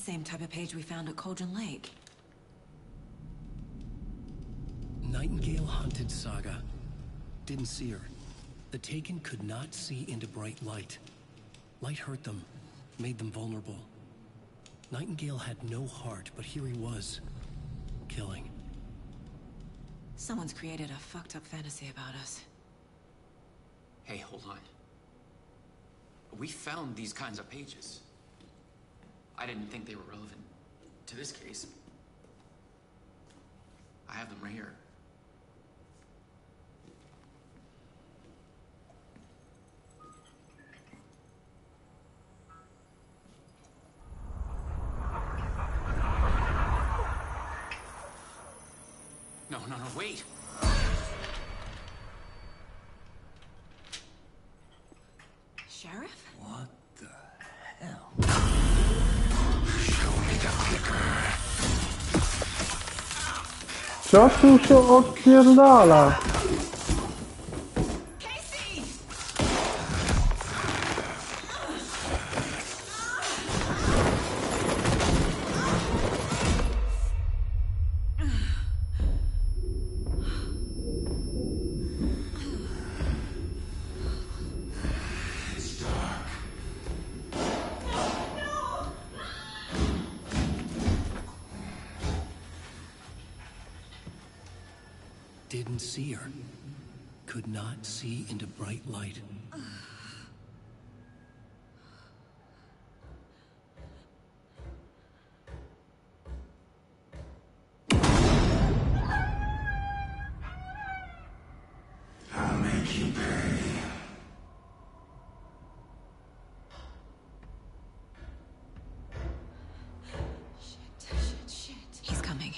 same type of page we found at Cauldron Lake. Nightingale hunted Saga. Didn't see her. The Taken could not see into bright light. Light hurt them, made them vulnerable. Nightingale had no heart, but here he was, killing. Someone's created a fucked up fantasy about us. Hey, hold on. We found these kinds of pages. I didn't think they were relevant to this case. I have them right here. No, wait! Sheriff? What the hell? Show me the clicker. Co tu się odpierdala? Didn't see her. Could not see into bright light. I'll make you pay. Shit. He's coming.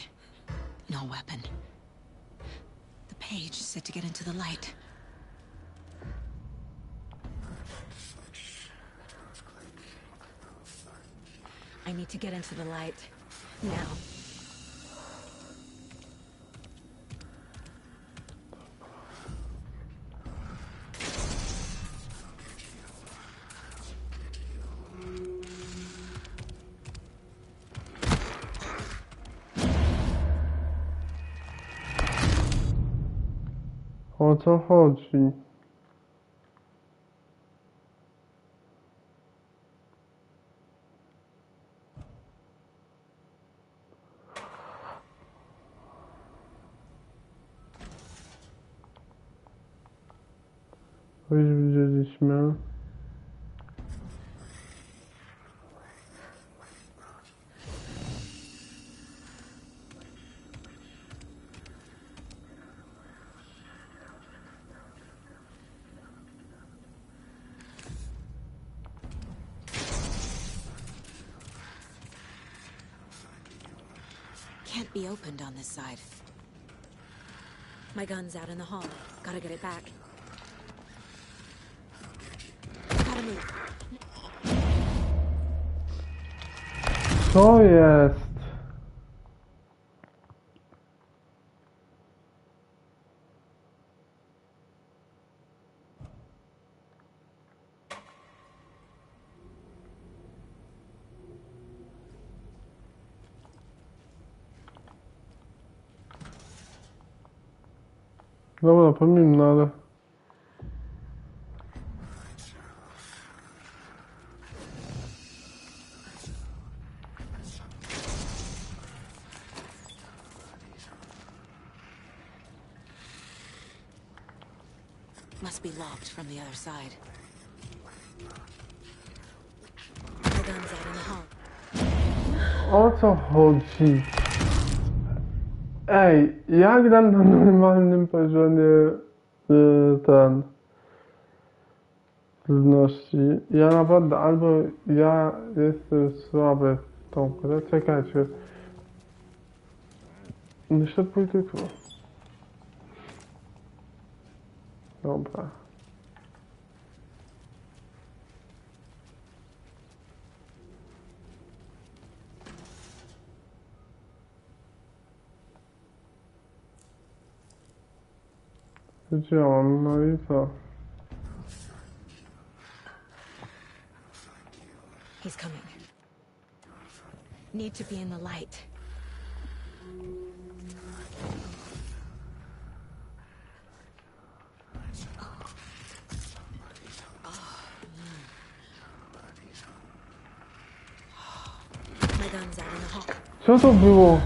No weapon. The page said to get into the light. I need to get into the light. Now. O co chodzi? To już widzieliśmy. Can't be opened on this side. My gun's out in the hall. Gotta get it back. Gotta move. Co jest? Dobra, pominę, ale... Must be locked from the other side. My gun's out in the hall. O co chodzi? Ej, ja gram na normalnym poziomie ten trudności. Ja naprawdę albo ja jestem słaby w tą grę. Czekajcie. Myślę pójdę tu. Dobra. Działam, no i co? He's coming. Need to be in the light. My gun's out in the hall. Co to było?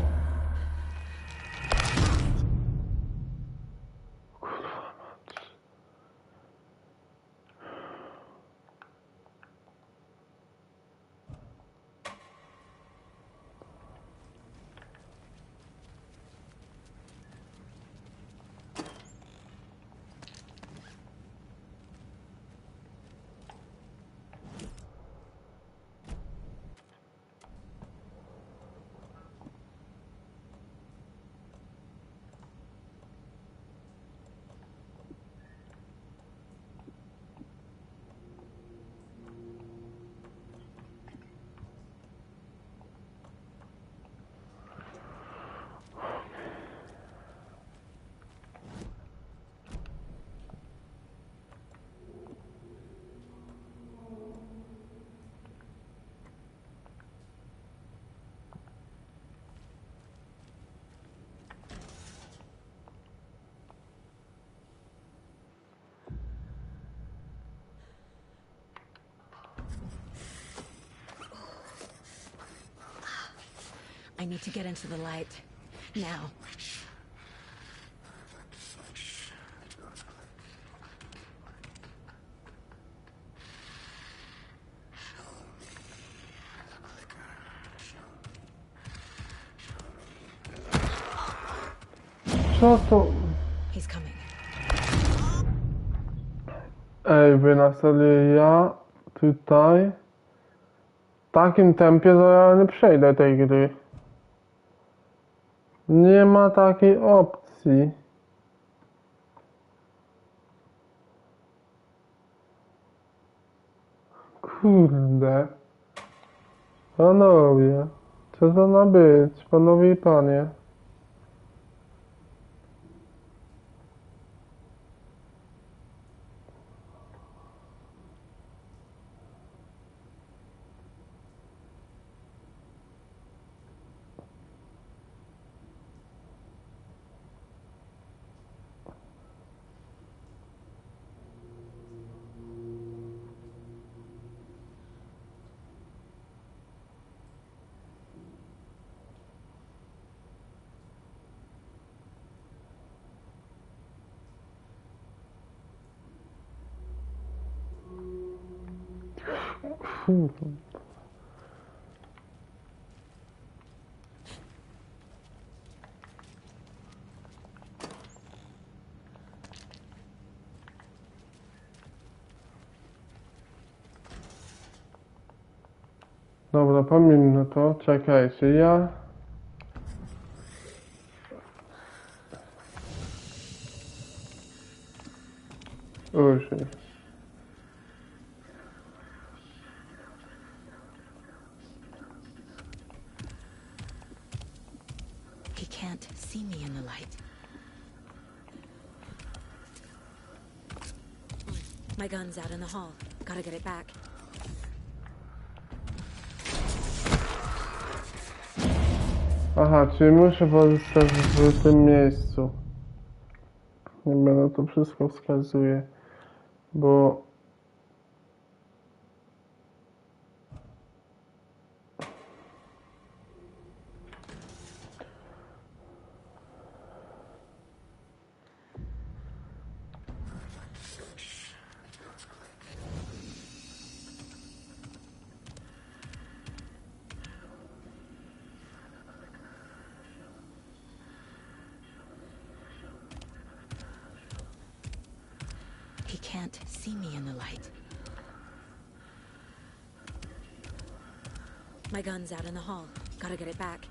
I need to get into the light. Now. Co to? He's coming. Ej, wy na serio, ja tutaj w takim tempie to ja nie przejdę tej gry. Nie ma takiej opcji. Kurde. Panowie, co to ma być? Panowie i panie. Dobra, pominę to. Czekajcie, ja... Użyj. He can't see me in the light. My gun's out in the hall. Gotta get it back. Aha, czyli muszę pozostać w tym miejscu. Nie będę to wszystko wskazuje, bo... He can't see me in the light. My gun's out in the hall. Gotta get it back.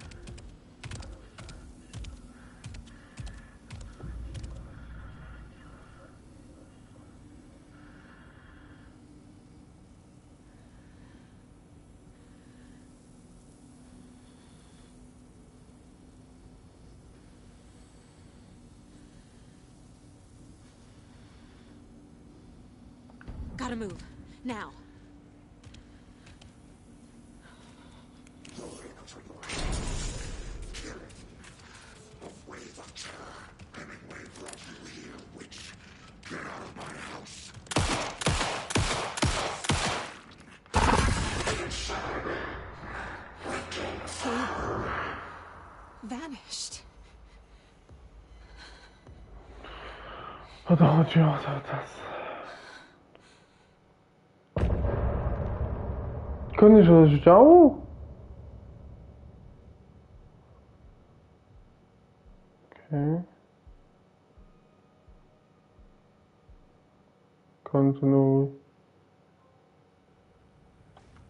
Gotta move. Now. O to chodziło cały czas. Koniec rozdziału? Okej. Kontynuuj.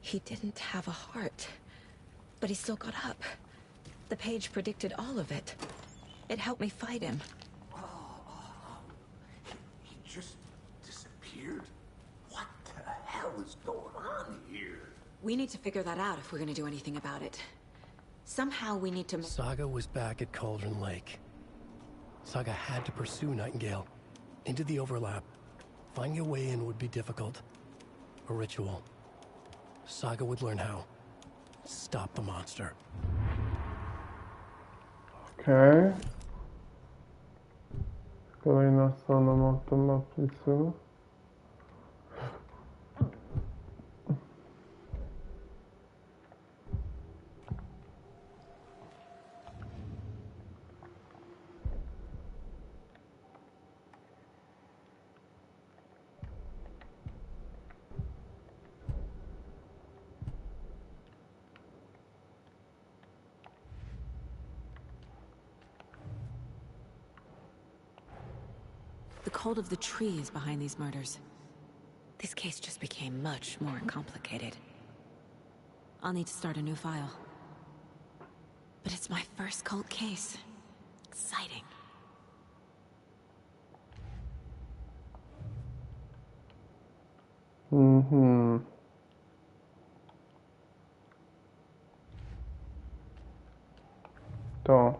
He didn't have a heart, but he still got up. The page predicted all of it. It helped me fight him. He just disappeared? What the hell is going on here? We need to figure that out if we're gonna do anything about it. Somehow we need to... Saga was back at Cauldron Lake. Saga had to pursue Nightingale into the overlap. Finding a way in would be difficult. A ritual. Saga would learn how. Stop the monster. Okej. Kolejna strona mapy. The cult of the tree is behind these murders. This case just became much more complicated. I'll need to start a new file. But it's my first cult case. Exciting. Mhm. To.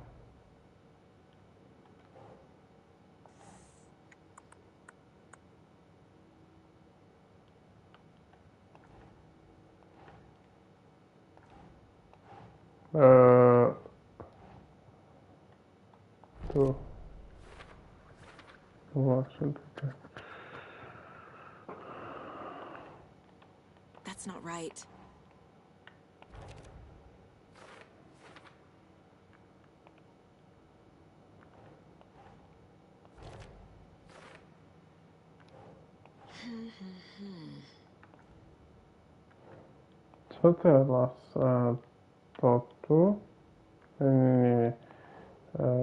Tu. Właśnie tutaj. That's not right. Co teraz? To tu? Nie.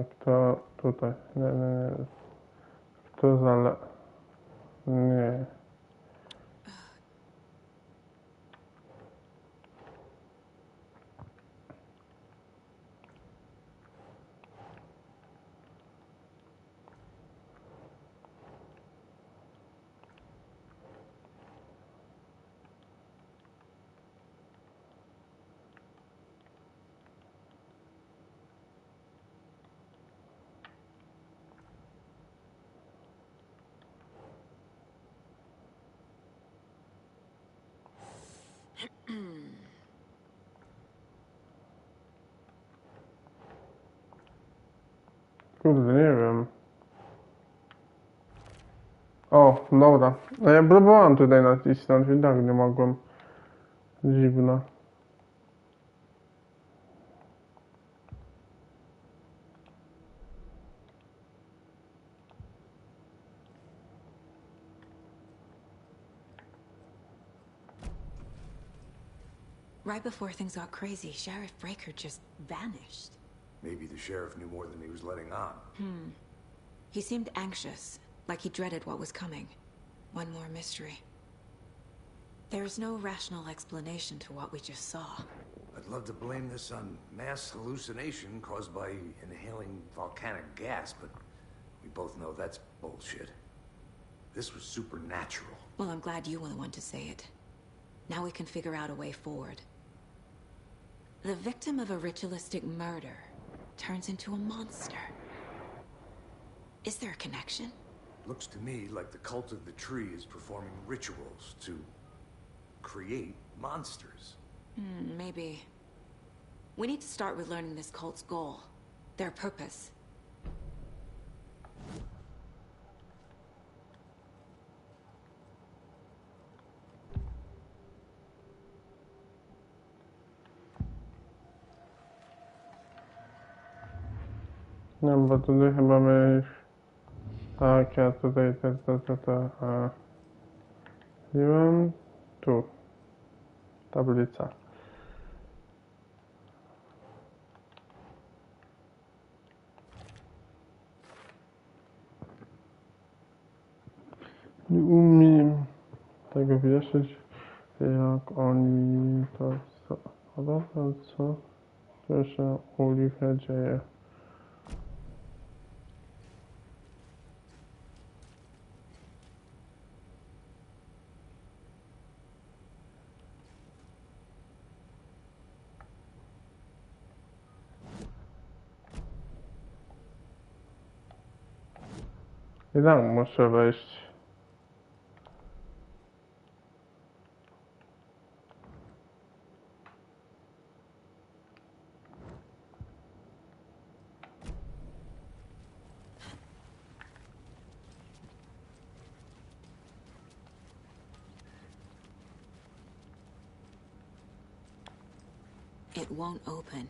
Kto tutaj? Nie. Kto Nie. Kurde, nie wiem. O, dobra. No ja próbowałem tutaj nacisnąć i tak nie mogłem. Dziwne. Right before things got crazy, Sheriff Breaker just vanished. Maybe the sheriff knew more than he was letting on. He seemed anxious, like he dreaded what was coming. One more mystery. There's no rational explanation to what we just saw. I'd love to blame this on mass hallucination caused by inhaling volcanic gas, but we both know that's bullshit. This was supernatural. Well, I'm glad you were the one to say it. Now we can figure out a way forward. The victim of a ritualistic murder turns into a monster. Is there a connection? Looks to me like the cult of the tree is performing rituals to create monsters. Maybe. We need to start with learning this cult's goal. Their purpose. No, bo tutaj chyba my... Tak, ja tutaj wziąłem tu tablica. Nie umiem tego wierzyć, jak oni to co tu się u licha dzieje. I tam muszę wejść. It won't open.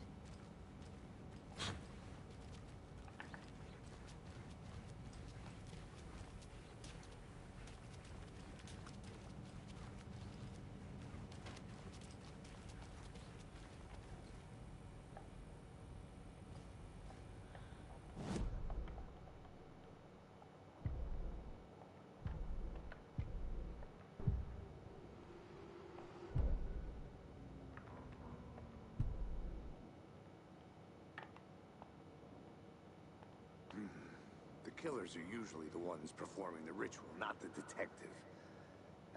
The killers are usually the ones performing the ritual, not the detective.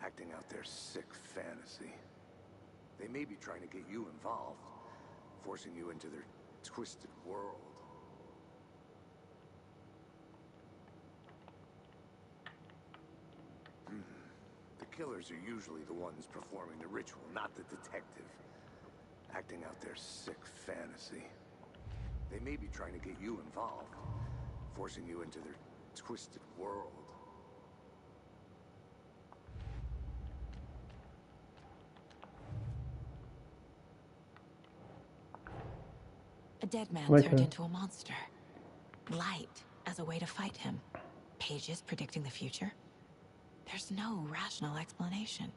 Acting out their sick fantasy. They may be trying to get you involved, forcing you into their twisted world. The killers are usually the ones performing the ritual, not the detective. Acting out their sick fantasy. They may be trying to get you involved, forcing you into their twisted world. A dead man Okay. turned into a monster. Light as a way to fight him. Pages predicting the future. There's no rational explanation.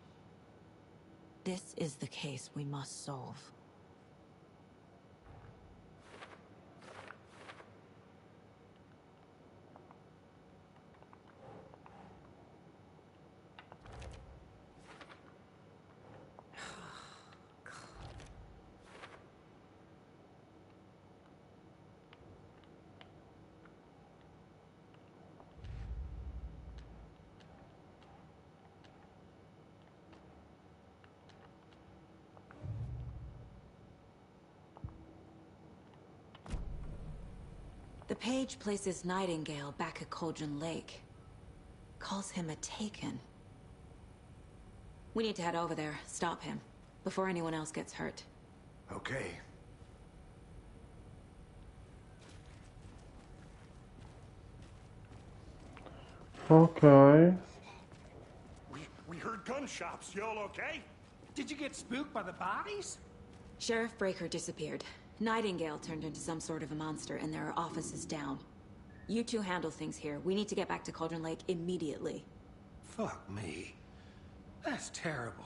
This is the case we must solve. The page places Nightingale back at Cauldron Lake. Calls him a Taken. We need to head over there, stop him, before anyone else gets hurt. Okay. Okay. We heard gunshots. Y'all okay? Did you get spooked by the bodies? Sheriff Breaker disappeared. Nightingale turned into some sort of a monster, and there are offices down. You two handle things here. We need to get back to Cauldron Lake immediately. Fuck me. That's terrible.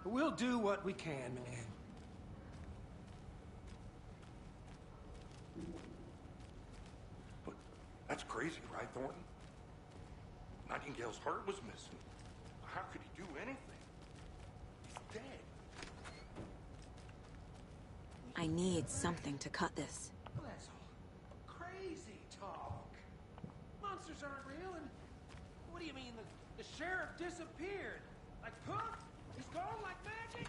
We'll do what we can, man. But that's crazy, right, Thornton? Nightingale's heart was missing. How could he do anything? He's dead. I need something to cut this. Well, that's all crazy talk. Monsters aren't real, and what do you mean the sheriff disappeared? Like poof? He's gone like magic?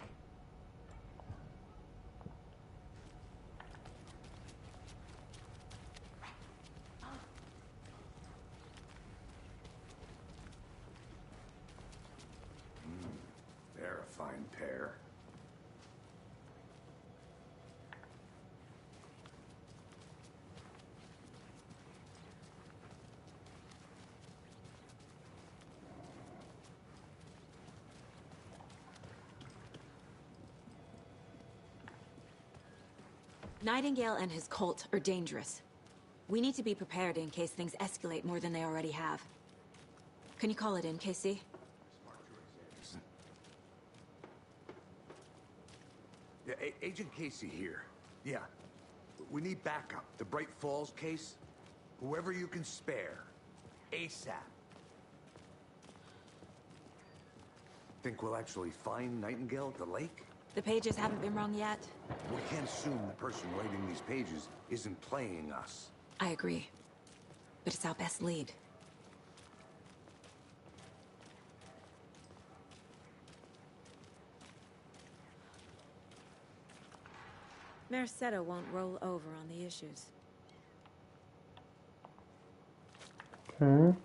They're a fine pair. Nightingale and his cult are dangerous. We need to be prepared in case things escalate more than they already have. Can you call it in, Casey? Yeah, Agent Casey here. Yeah. We need backup. The Bright Falls case? Whoever you can spare. ASAP. Think we'll actually find Nightingale at the lake? The pages haven't been wrong yet. We can't assume the person writing these pages isn't playing us. I agree. But it's our best lead. Merced won't roll over on the issues. Okay.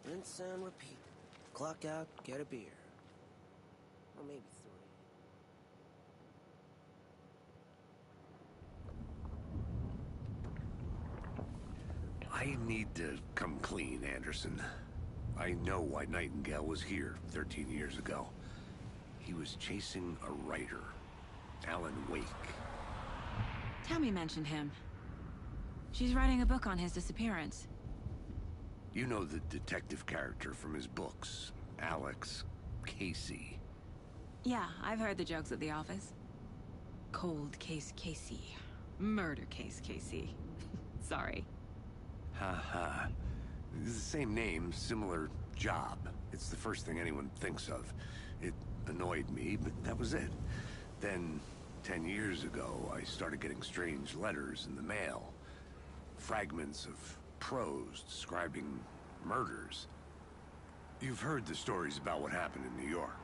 Rinse and repeat. Clock out, get a beer. Or maybe 3. I need to come clean, Anderson. I know why Nightingale was here 13 years ago. He was chasing a writer, Alan Wake. Tammy mentioned him. She's writing a book on his disappearance. You know the detective character from his books, Alex Casey. Yeah, I've heard the jokes at the office. Cold case Casey. Murder case Casey. Sorry. Ha. It's the same name, similar job. It's the first thing anyone thinks of. It annoyed me, but that was it. Then, 10 years ago, I started getting strange letters in the mail. Fragments of prose describing murders. You've heard the stories about what happened in New York.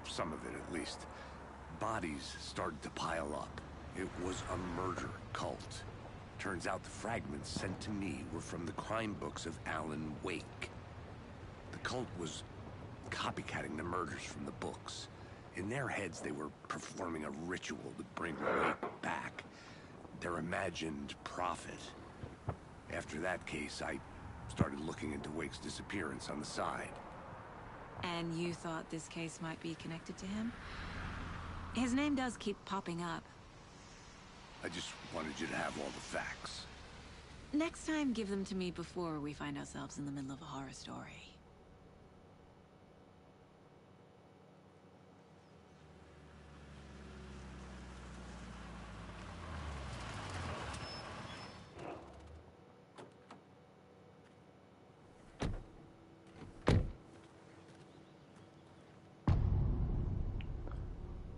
Some of it, at least. Bodies started to pile up. It was a murder cult. Turns out the fragments sent to me were from the crime books of Alan Wake. The cult was copycatting the murders from the books. In their heads, they were performing a ritual to bring Wake back. Their imagined prophet. After that case, I started looking into Wake's disappearance on the side. And you thought this case might be connected to him? His name does keep popping up. I just wanted you to have all the facts. Next time, give them to me before we find ourselves in the middle of a horror story.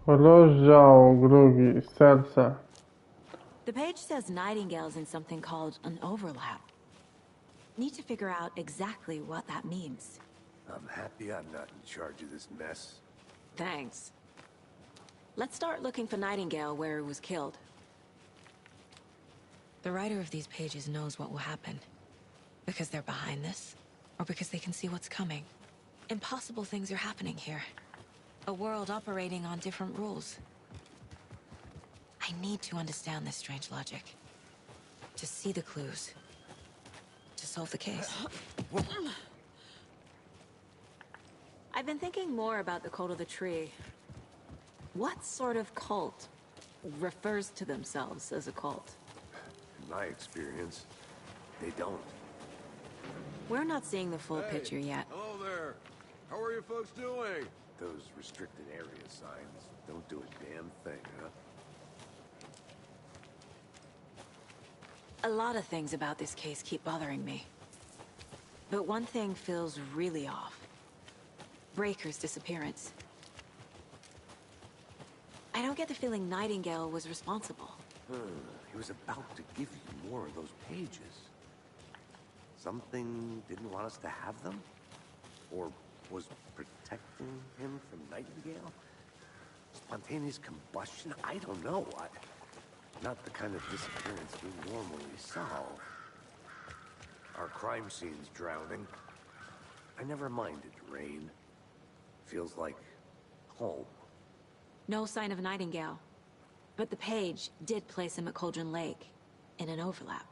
Rozdział drugi. Serce. The page says Nightingale's in something called an overlap. Need to figure out exactly what that means. I'm happy I'm not in charge of this mess. Thanks. Let's start looking for Nightingale where he was killed. The writer of these pages knows what will happen. Because they're behind this, or because they can see what's coming. Impossible things are happening here. A world operating on different rules. I need to understand this strange logic. To see the clues. To solve the case. I've been thinking more about the cult of the tree. What sort of cult refers to themselves as a cult? In my experience, they don't. We're not seeing the full picture yet. Hello there. How are you folks doing? Those restricted area signs don't do a damn thing, huh? A lot of things about this case keep bothering me. But one thing feels really off. Breaker's disappearance. I don't get the feeling Nightingale was responsible. He was about to give you more of those pages. Something didn't want us to have them? Or was protecting him from Nightingale? Spontaneous combustion? I don't know. Not the kind of disappearance we normally solve. Our crime scene's drowning. I never minded rain. Feels like home. No sign of Nightingale. But the page did place him at Cauldron Lake, in an overlap.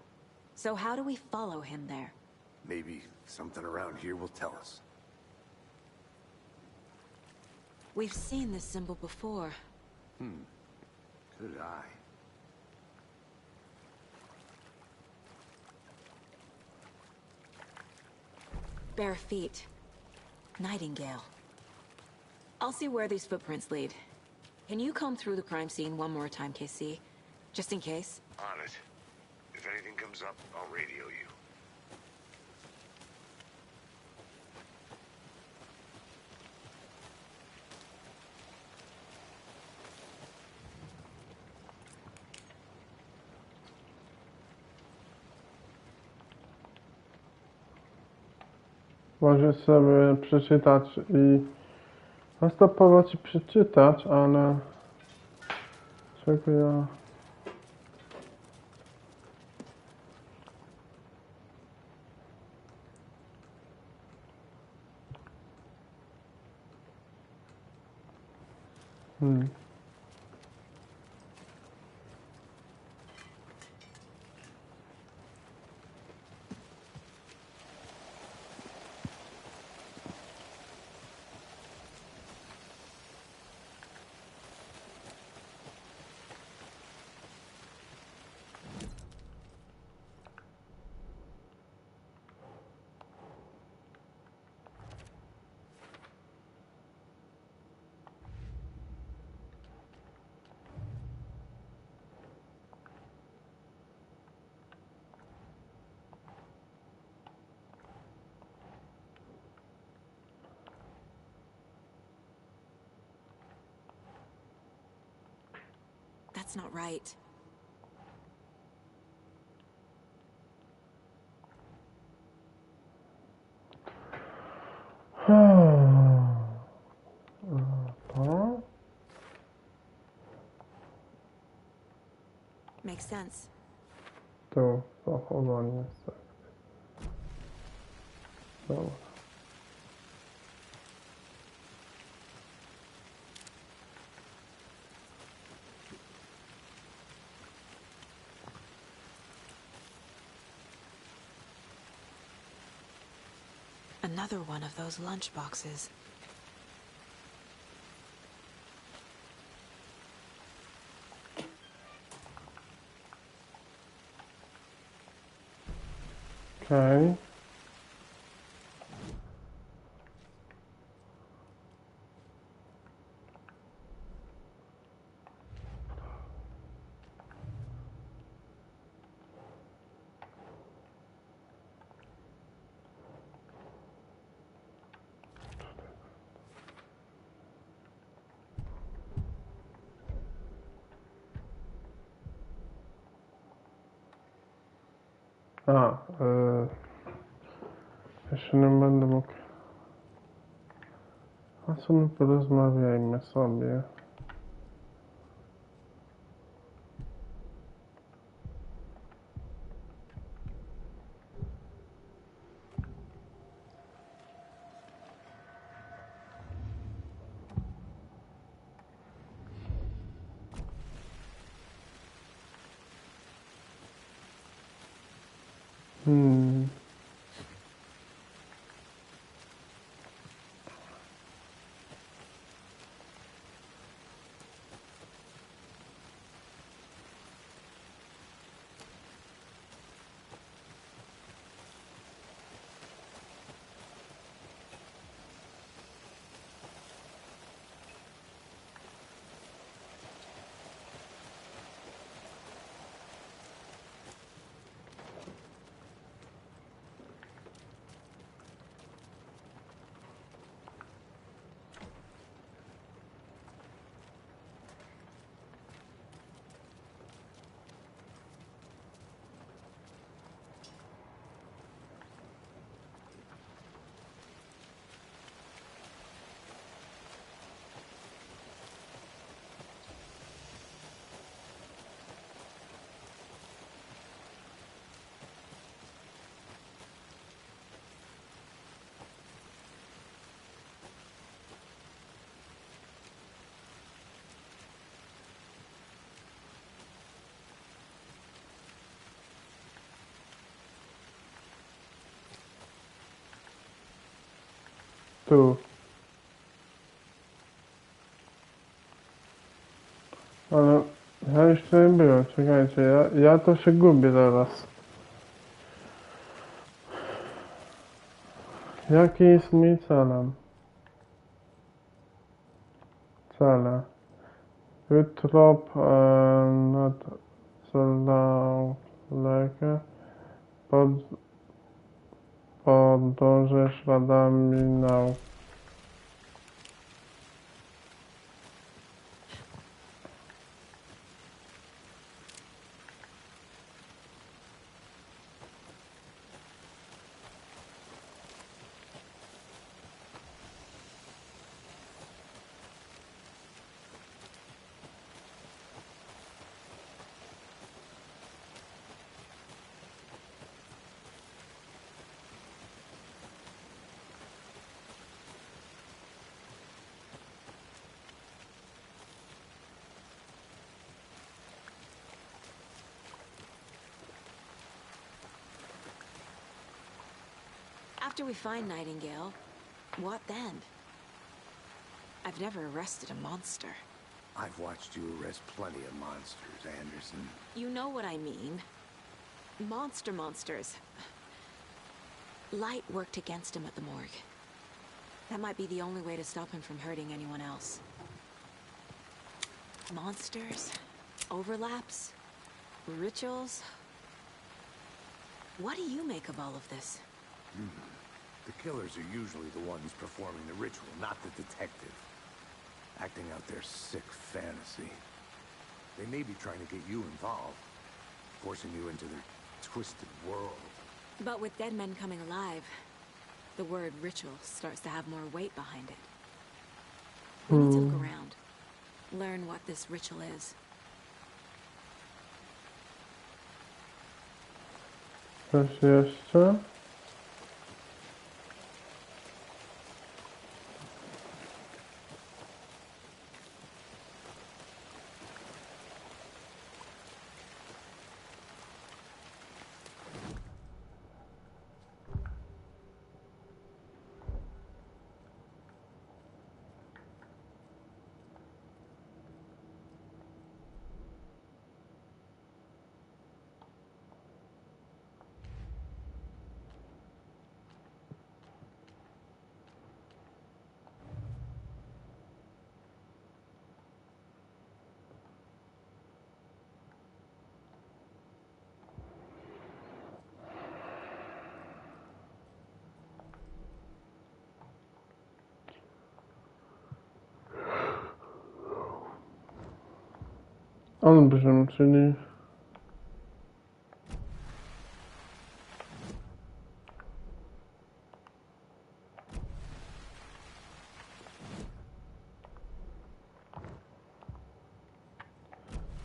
So how do we follow him there? Maybe something around here will tell us. We've seen this symbol before. Good eye. Bare feet. Nightingale. I'll see where these footprints lead. Can you comb through the crime scene one more time, KC? Just in case? On it. If anything comes up, I'll radio you. Możesz sobie przeczytać i nastopować i przeczytać, ale czego ja... That's not right. To? Makes sense. To zachowanie sekty. Dobra. Another one of those lunch boxes. Okay. Jeszcze nie będę mógł. A co my porozmawiajmy sobie. tu. Ale ja jeszcze nie byłem, czekajcie, ja to się gubię zaraz. Jaki jest mój celem? Cele. Wytrop nad lekę. Podążę śladami nauk. After we find Nightingale, what then? I've never arrested a monster. I've watched you arrest plenty of monsters, Anderson. You know what I mean. Monsters. Light worked against him at the morgue. That might be the only way to stop him from hurting anyone else. Monsters, overlaps, rituals. What do you make of all of this? The killers are usually the ones performing the ritual, not the detective. Acting out their sick fantasy. They may be trying to get you involved, forcing you into their twisted world. But with dead men coming alive, the word ritual starts to have more weight behind it. We need to look around, learn what this ritual is. Coś jeszcze? Olbrzym, czyli...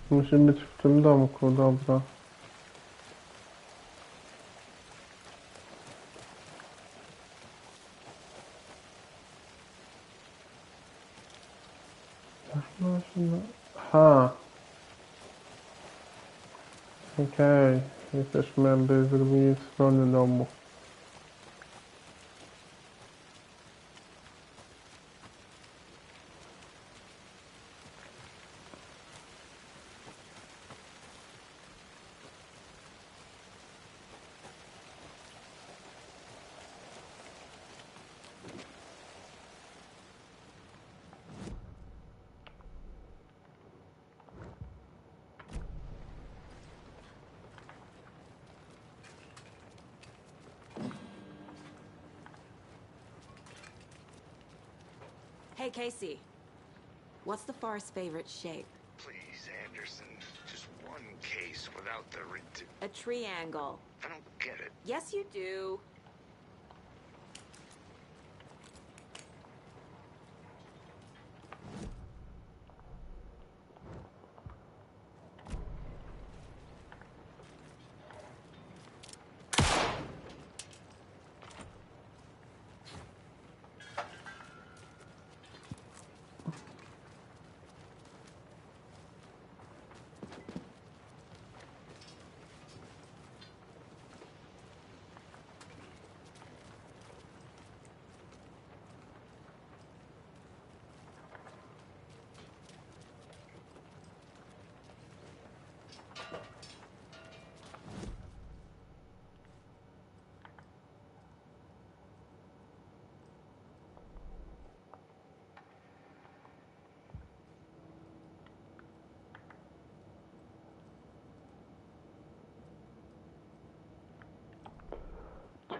Musi być w tym domku, dobra. Aha. Okej, jesteśmy jakby z drugiej strony domu. Hey, Casey. What's the forest's favorite shape? Please, Anderson. Just one case without the A triangle. I don't get it. Yes, you do.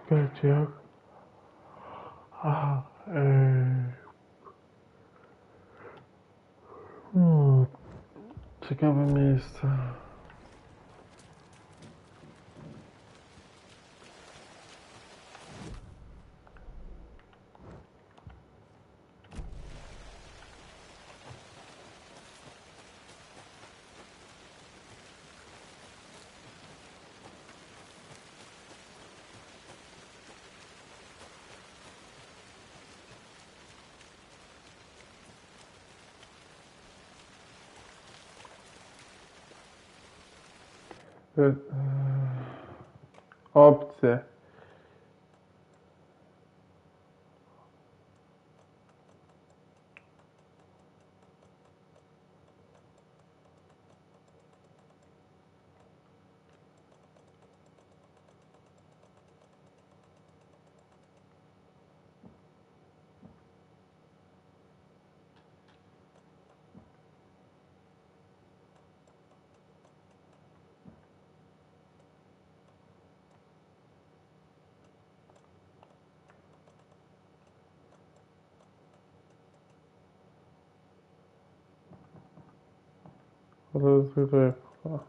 Czekajcie, jak... Aha, ciekawe miejsce. Opcje. Rozgrywka.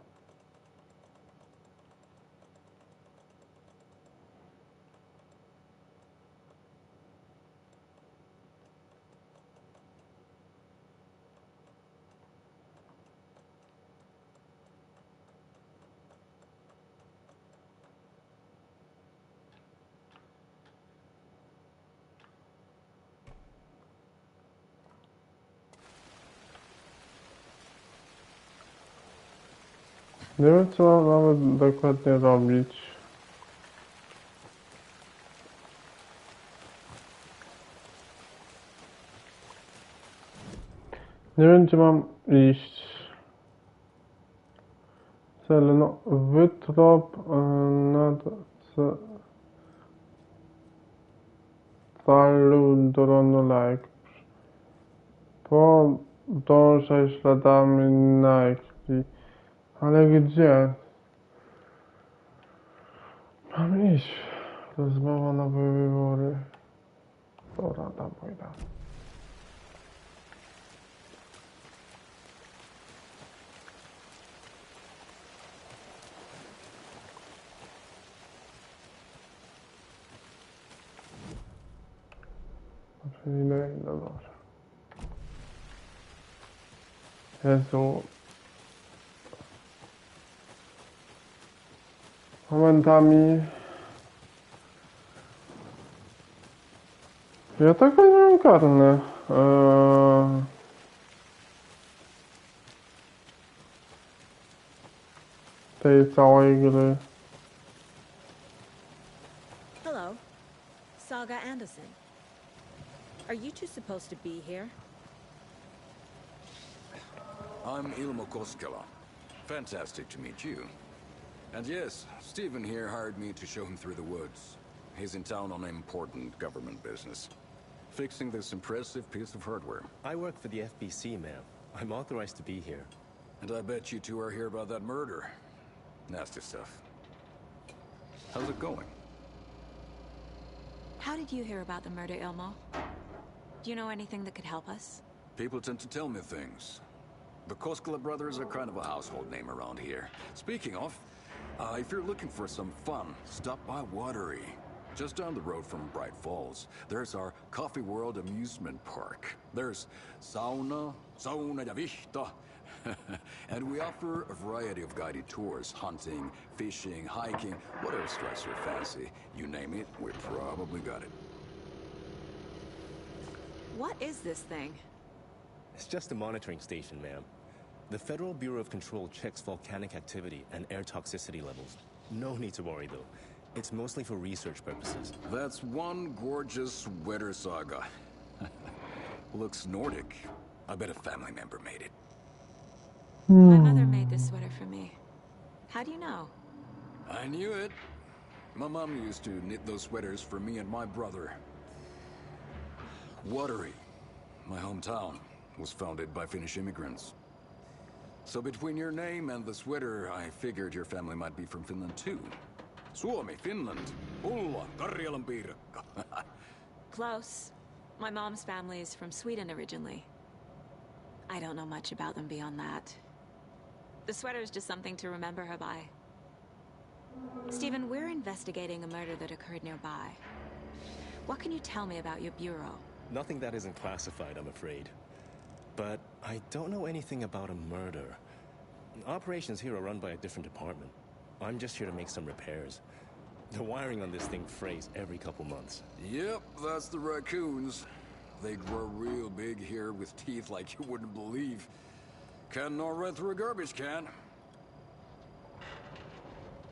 Nie wiem, co mam nawet dokładnie robić. Nie wiem, gdzie mam iść. Cel, no, wytrop nad calu Nike. Podążaj śladami Nike. Ale gdzie? Mam iść. Rozmowa, nowe wybory. Dobra, tam pójdę. No dobrze. Jezu. Momentami... Ja tak nie mam karne. Tej całej gry. Hello, Saga Anderson. Are you two supposed to be here? I'm Ilmo Koskela. Fantastic to meet you. And yes, Stephen here hired me to show him through the woods. He's in town on important government business, fixing this impressive piece of hardware. I work for the FBC, ma'am. I'm authorized to be here. And I bet you two are here about that murder. Nasty stuff. How's it going? How did you hear about the murder, Ilmo? Do you know anything that could help us? People tend to tell me things. The Koskela brothers are kind of a household name around here. Speaking of, if you're looking for some fun, stop by Watery. Just down the road from Bright Falls, there's our Coffee World amusement park. There's sauna ja vihta. And we offer a variety of guided tours, hunting, fishing, hiking, whatever strikes your fancy. You name it, we probably got it. What is this thing? It's just a monitoring station, ma'am. The Federal Bureau of Control checks volcanic activity and air toxicity levels. No need to worry, though. It's mostly for research purposes. That's one gorgeous sweater, Saga. Looks Nordic. I bet a family member made it. My mother made this sweater for me. How do you know? I knew it. My mom used to knit those sweaters for me and my brother. Watery, my hometown, was founded by Finnish immigrants. So between your name and the sweater, I figured your family might be from Finland too. Suomi, Finland, Pulla, Karjalan piirakka. Close. My mom's family is from Sweden originally. I don't know much about them beyond that. The sweater is just something to remember her by. Stephen, we're investigating a murder that occurred nearby. What can you tell me about your bureau? Nothing that isn't classified, I'm afraid. But I don't know anything about a murder. Operations here are run by a different department. I'm just here to make some repairs. The wiring on this thing frays every couple months. Yep, that's the raccoons. They grow real big here with teeth like you wouldn't believe. Can not run through a garbage can.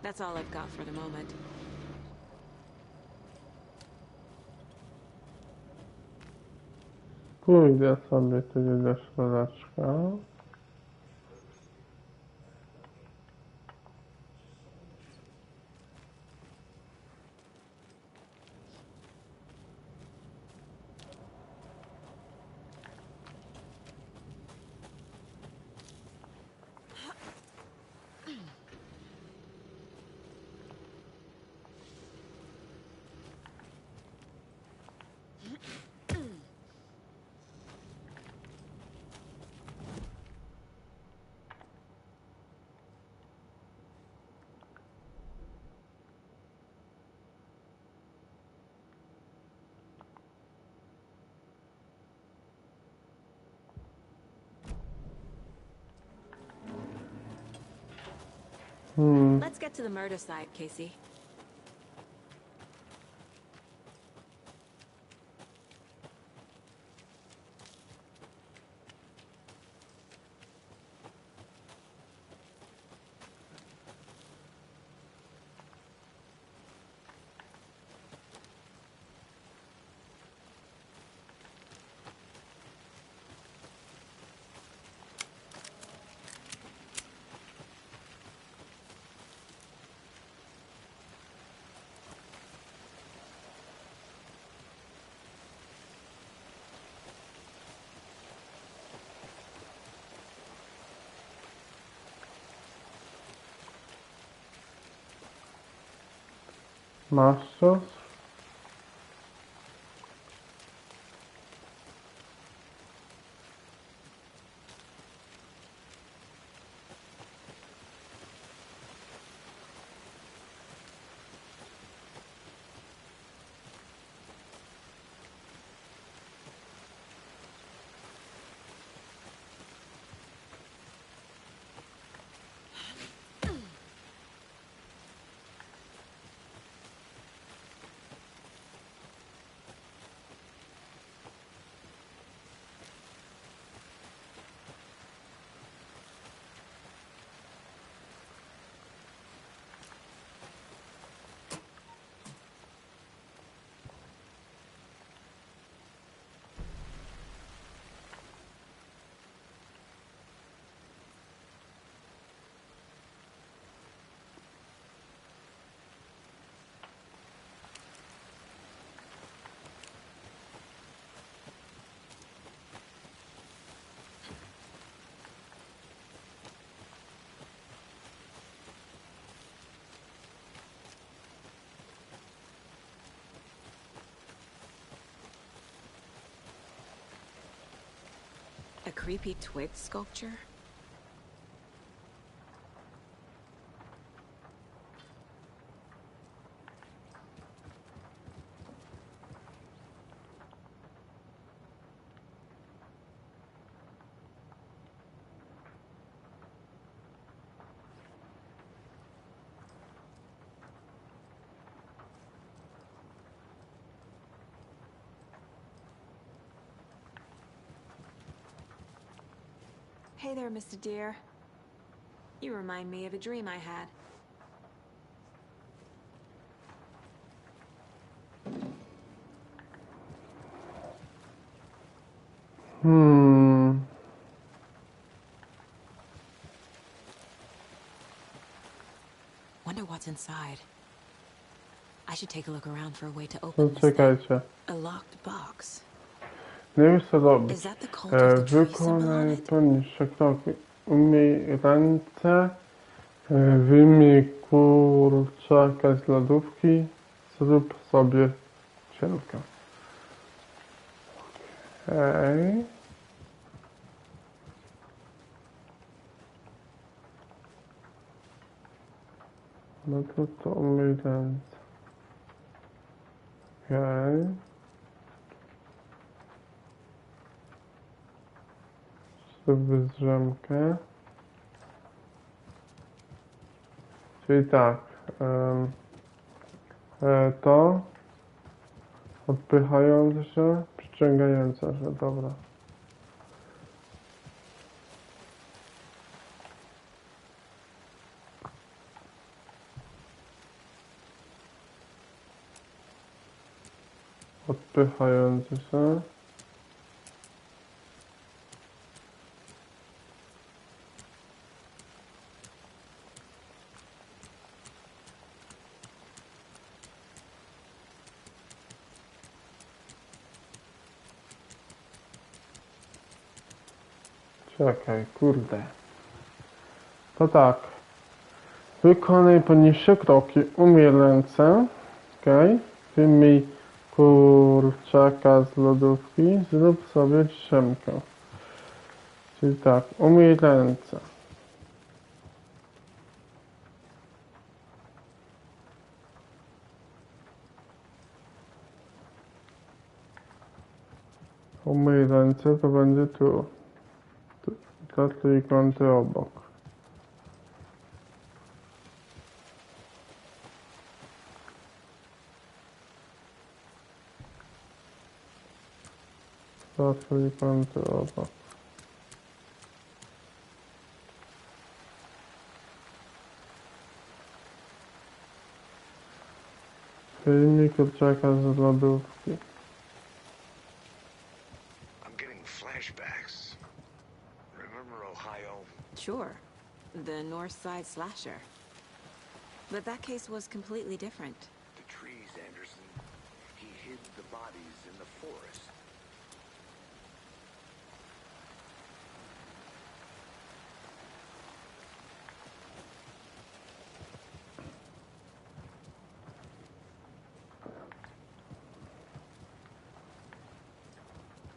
That's all I've got for the moment. Pójdę sobie wtedy do środeczka. Let's get to the murder site, Casey. Masz coś? A creepy twig sculpture? Hey there, Mr. Deer. You remind me of a dream I had. Wonder what's inside. I should take a look around for a way to open this Czekajcie. A locked box. Nie wiesz co robić. Is that the cult of the tree symbol on Wykonaj it? poniższe kroki. Umyj ręce Wyjmij kurczaka z lodówki, zrób sobie cielkę. Okej. No to umyj ręce. Okej. Zrób drzemkę. Czyli tak, to odpychające się, przyciągające się, dobra. Odpychające się. Czekaj, kurde. To tak. Wykonaj poniższe kroki. Umyj ręce. Okej. Wyjmij kurczaka z lodówki. Zrób sobie drzemkę. Czyli tak. Umyj ręce. Umyj ręce, to będzie tu. Te trójkąty obok. Te trójkąty obok. Wyjmij kurczaka z lodówki. I'm getting flashbacks. Remember Ohio? Sure. The North Side slasher. But that case was completely different. The trees, Anderson. He hid the bodies in the forest.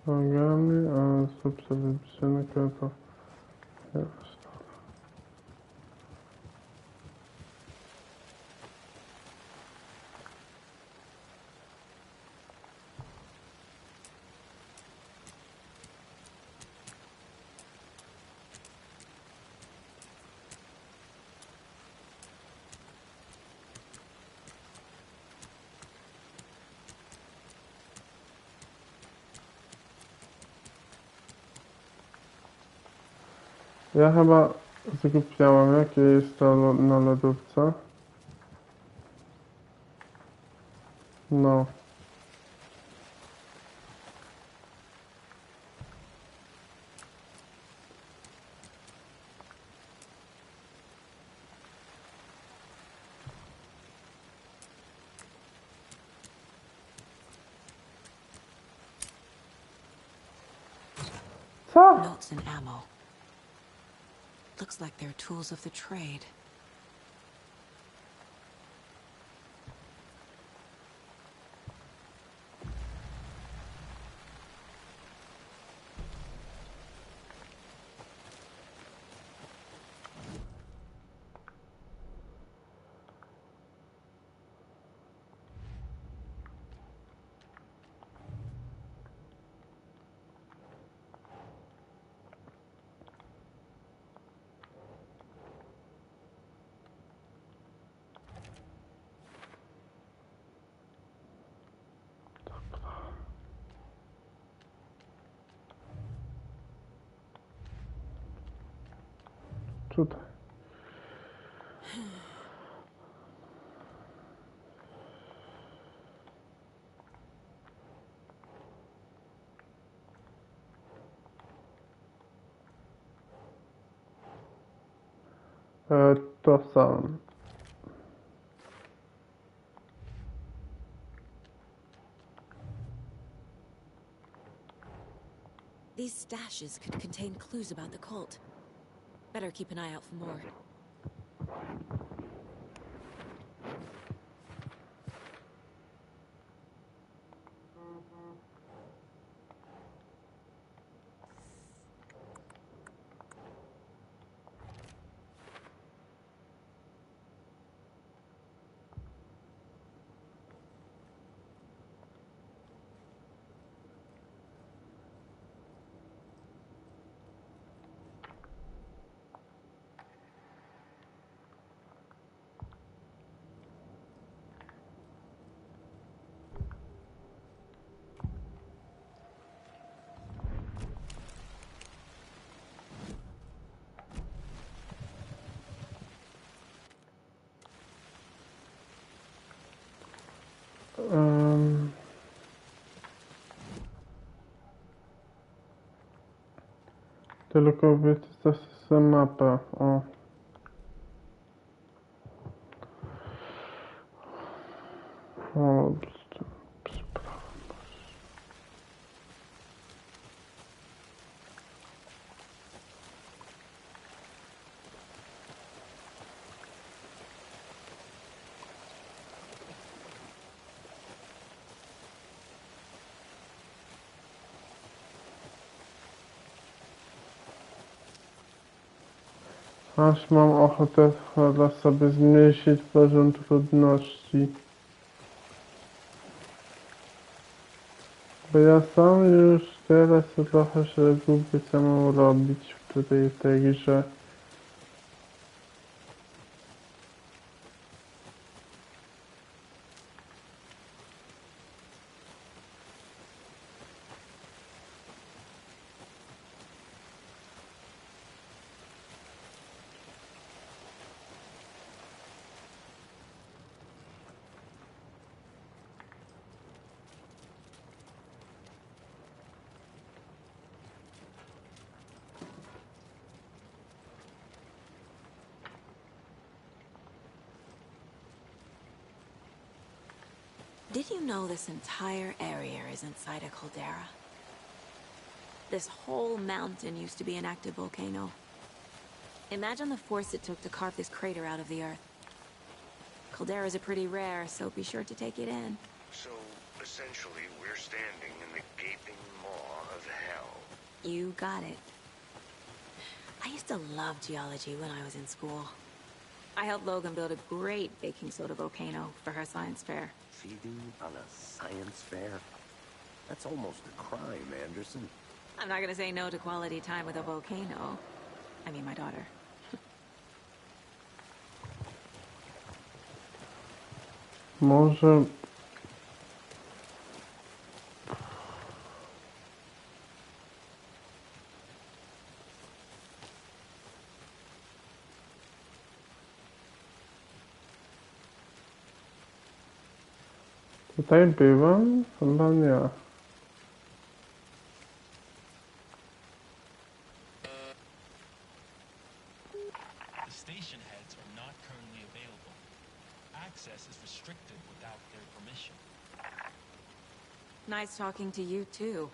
Nogami, a zrób sobie drzemkę, to jest. Ja chyba zgubiałem, jakie jest to na lodówce. No. Co? Notes and ammo. Looks like they're tools of the trade. Tutaj. To sam. These stashes could contain clues about the cult. Better keep an eye out for more. Tylko wiecie, to mapę. O. O, aż mam ochotę chyba sobie zmniejszyć poziom trudności. Bo ja sam już teraz trochę się gubię, co mam robić w tej grze. Did you know this entire area is inside a caldera? This whole mountain used to be an active volcano. Imagine the force it took to carve this crater out of the earth. Calderas are pretty rare, so be sure to take it in. So, essentially, we're standing in the gaping maw of hell. You got it. I used to love geology when I was in school. I helped Logan build a great baking soda volcano for her science fair. Cheating on a science fair? That's almost a crime, Anderson. I'm not gonna say no to quality time with a volcano. I mean, my daughter. Może... Tutaj byłam? Chyba nie. The station heads are not currently available. Access is restricted without their permission. Nice talking to you, too.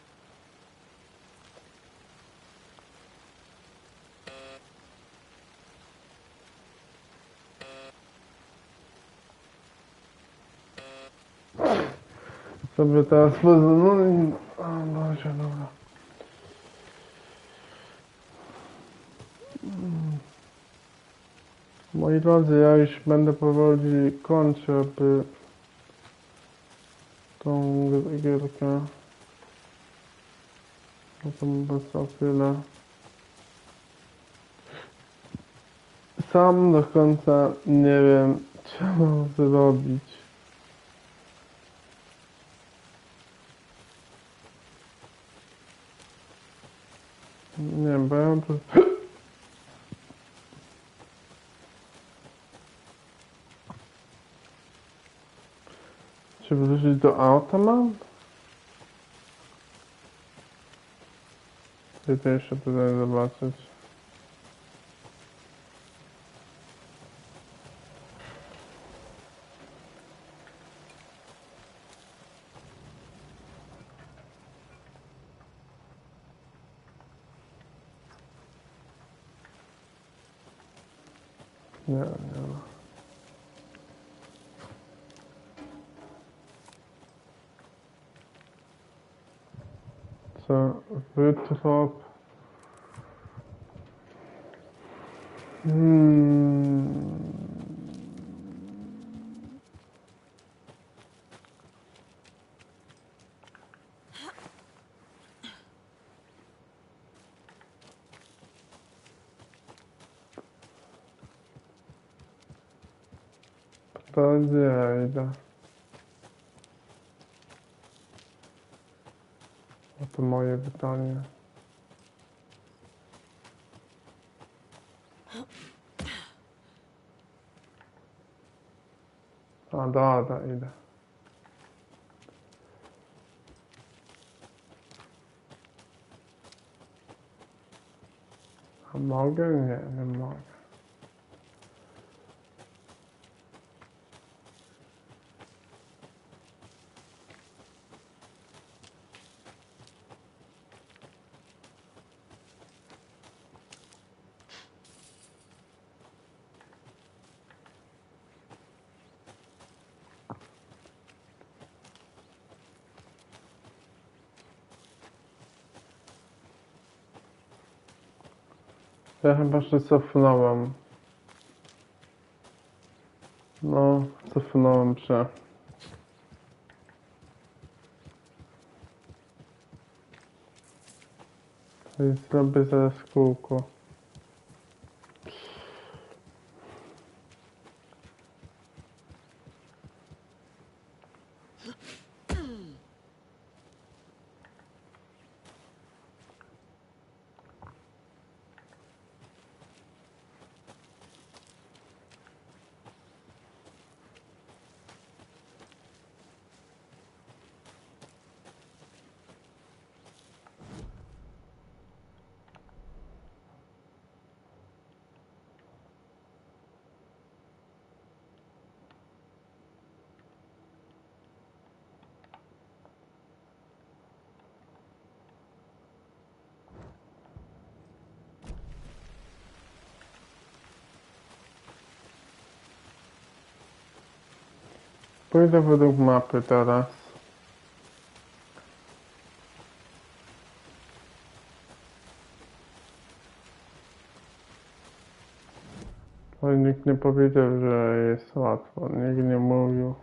Sobie teraz pozwolę. O Boże, dobra. Moi drodzy, ja już będę powoli kończył, aby tą gierkę. No to było tyle. Sam do końca nie wiem, co mam zrobić. Nie wiem, bo ja mam to... Czy wrócić do auta mam? Chcę to jeszcze tutaj zobaczyć. Nie, nie ma. Co? Wytrop. To gdzie ja idę? To moje pytanie. A, dobra, idę. A mogę? Nie mogę. Ja chyba się cofnąłem. No, cofnąłem się. I zrobię zaraz kółko. Pójdę według mapy teraz. Ale nikt nie powiedział, że jest łatwo. Nikt nie mówił.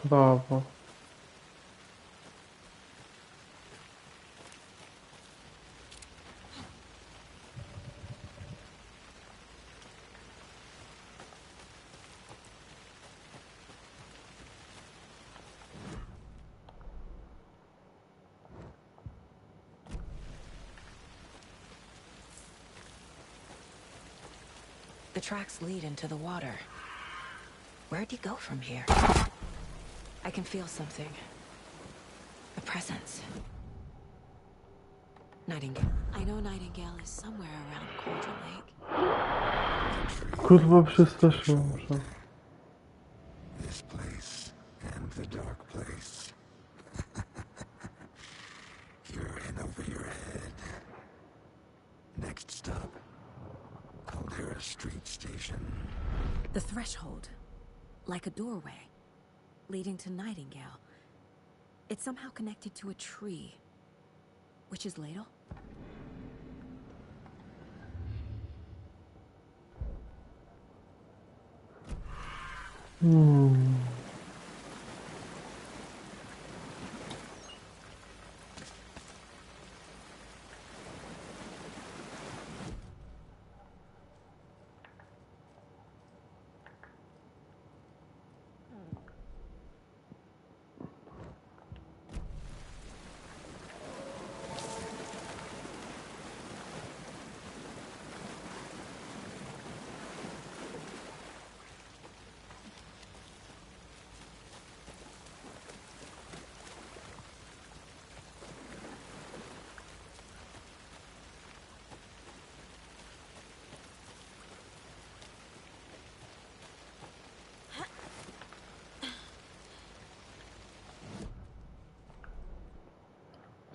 Prawo. The tracks lead into the water. Where'd he go from here? I can feel something. A presence. Nightingale. I know Nightingale is somewhere around Cauldron Lake. Kurwa, przestraszyłem się. This place and the dark place. You're in over your head. Next stop, Caldera Street Station. The threshold. Like a doorway. Leading to Nightingale. It's somehow connected to a tree. Witch's ladle?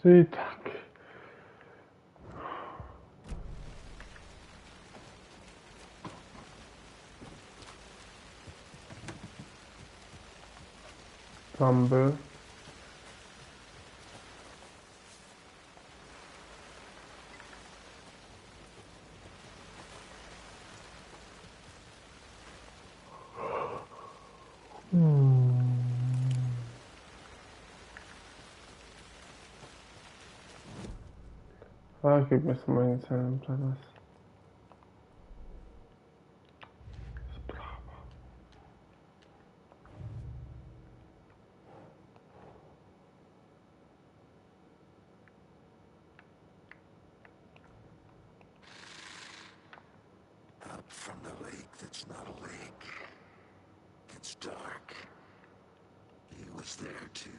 Czyli tak. Tam był. A jakim jest moim celem teraz? Up from the lake that's not a lake. It's dark. He was there too.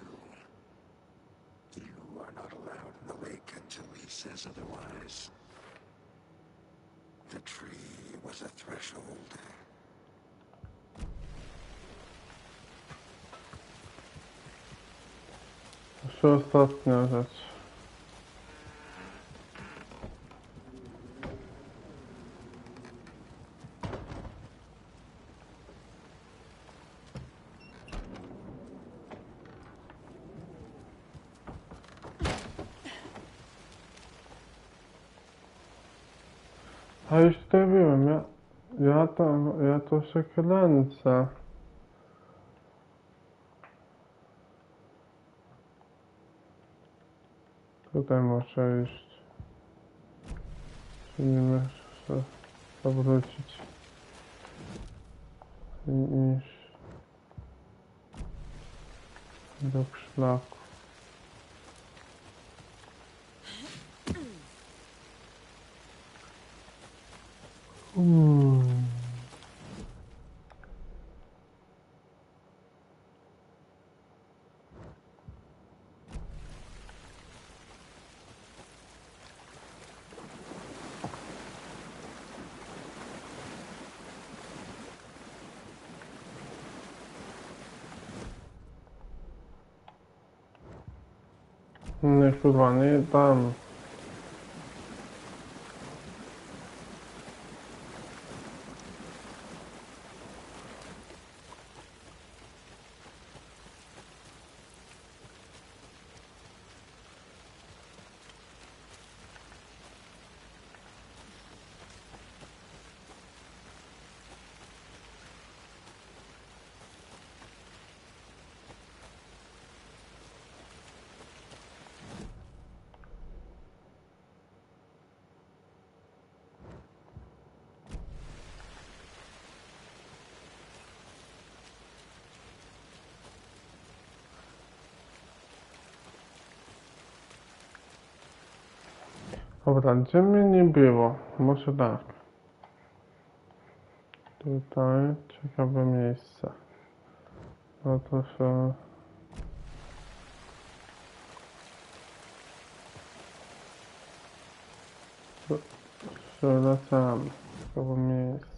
You are not allowed in the lake until he says otherwise. The tree was a threshold. Jeszcze ostatnia rzecz. A już tutaj byłem, ja to się kręcę. Tutaj muszę iść. Czyli muszę zawrócić. I iść do szlaku. Nie, kurwa, nie tam. Dobra, gdzie mnie nie było? Może tak. Tutaj ciekawe miejsce. No to się... Przelecamy. Ciekawe miejsce.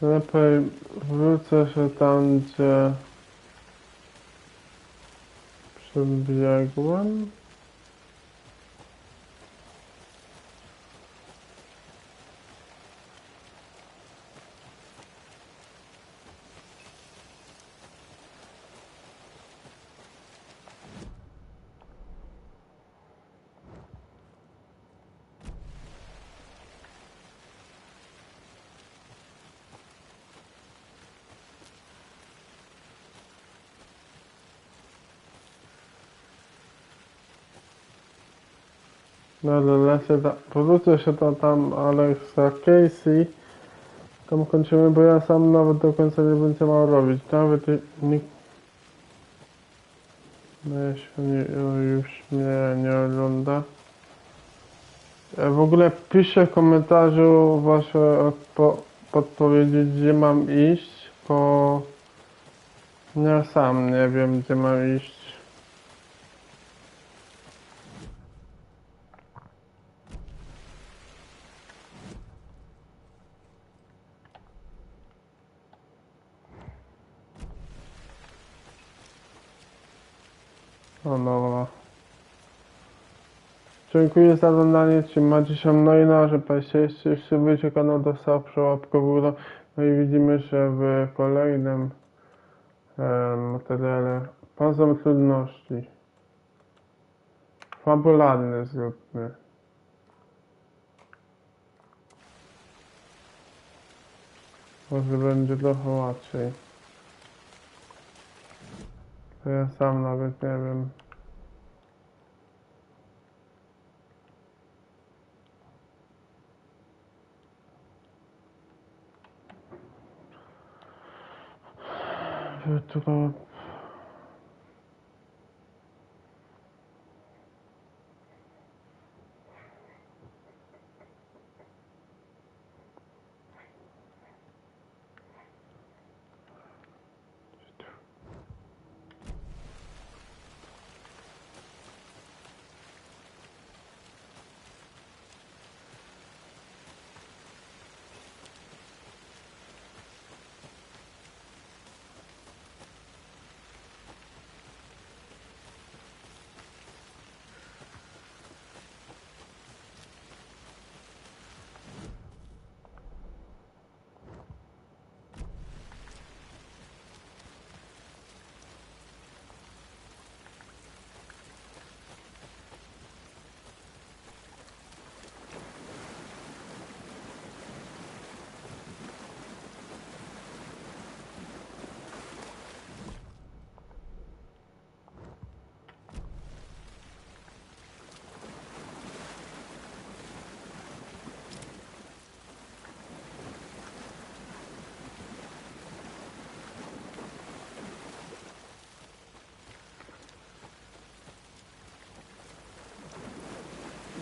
Lepiej wrócę się tam, gdzie przebiegłem. No, lecę powrócę się to tam Alexa Casey. Tam kończymy, bo ja sam nawet do końca nie wiem co mam robić. Nawet nikt... No jeśli już mnie nie ogląda. W ogóle piszę w komentarzu wasze podpowiedzi, gdzie mam iść, bo ja sam nie wiem, gdzie mam iść. O dobra. Dziękuję za oglądanie, trzymajcie się, no i na że jeśli subujcie kanał, dostawcie łapkę w górę. No i widzimy się w kolejnym materiale. Poziom trudności. Fabularny zróbmy. Może będzie trochę łatwiej. To ja sam nawet nie wiem. Tylko...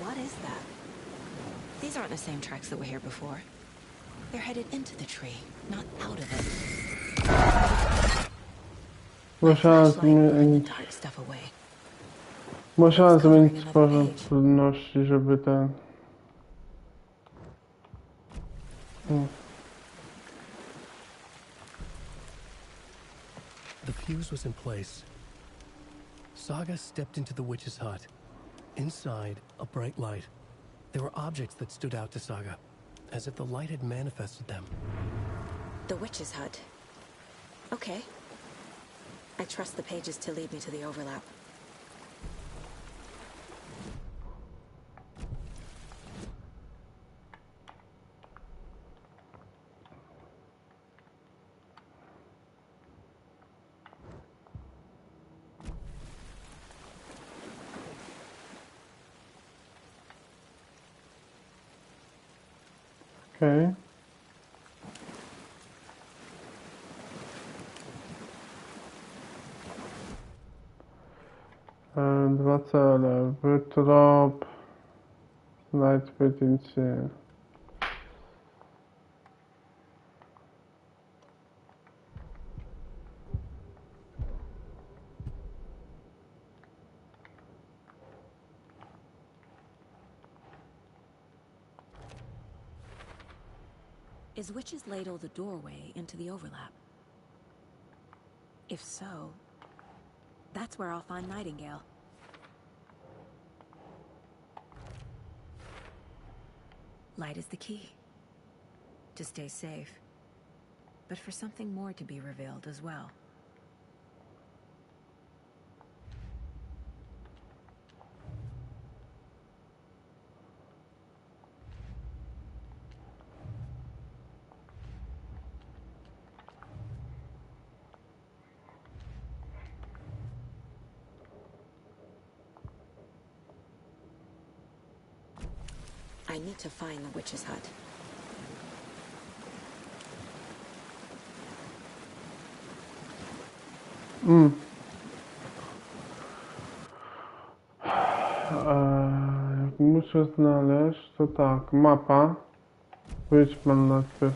What is that? These aren't the same tracks that were here before. They're headed into the tree, not out of it. Musiałem zmienić... Dark stuff away. Musiałem zmienić poziom trudności, żeby ten... The fuse was in place. Saga stepped into the witch's hut. Inside, a bright light. There were objects that stood out to Saga, as if the light had manifested them. The witch's hut. Okay. I trust the pages to lead me to the overlap. Okej. Dwa cele. Wytrop. Znajdź petycję. Is Witch's Ladle the doorway into the overlap? If so, that's where I'll find Nightingale. Light is the key. To stay safe. But for something more to be revealed as well. I need to find the witch's hut. Jak muszę znaleźć, to tak, mapa. Wyjdźmy najpierw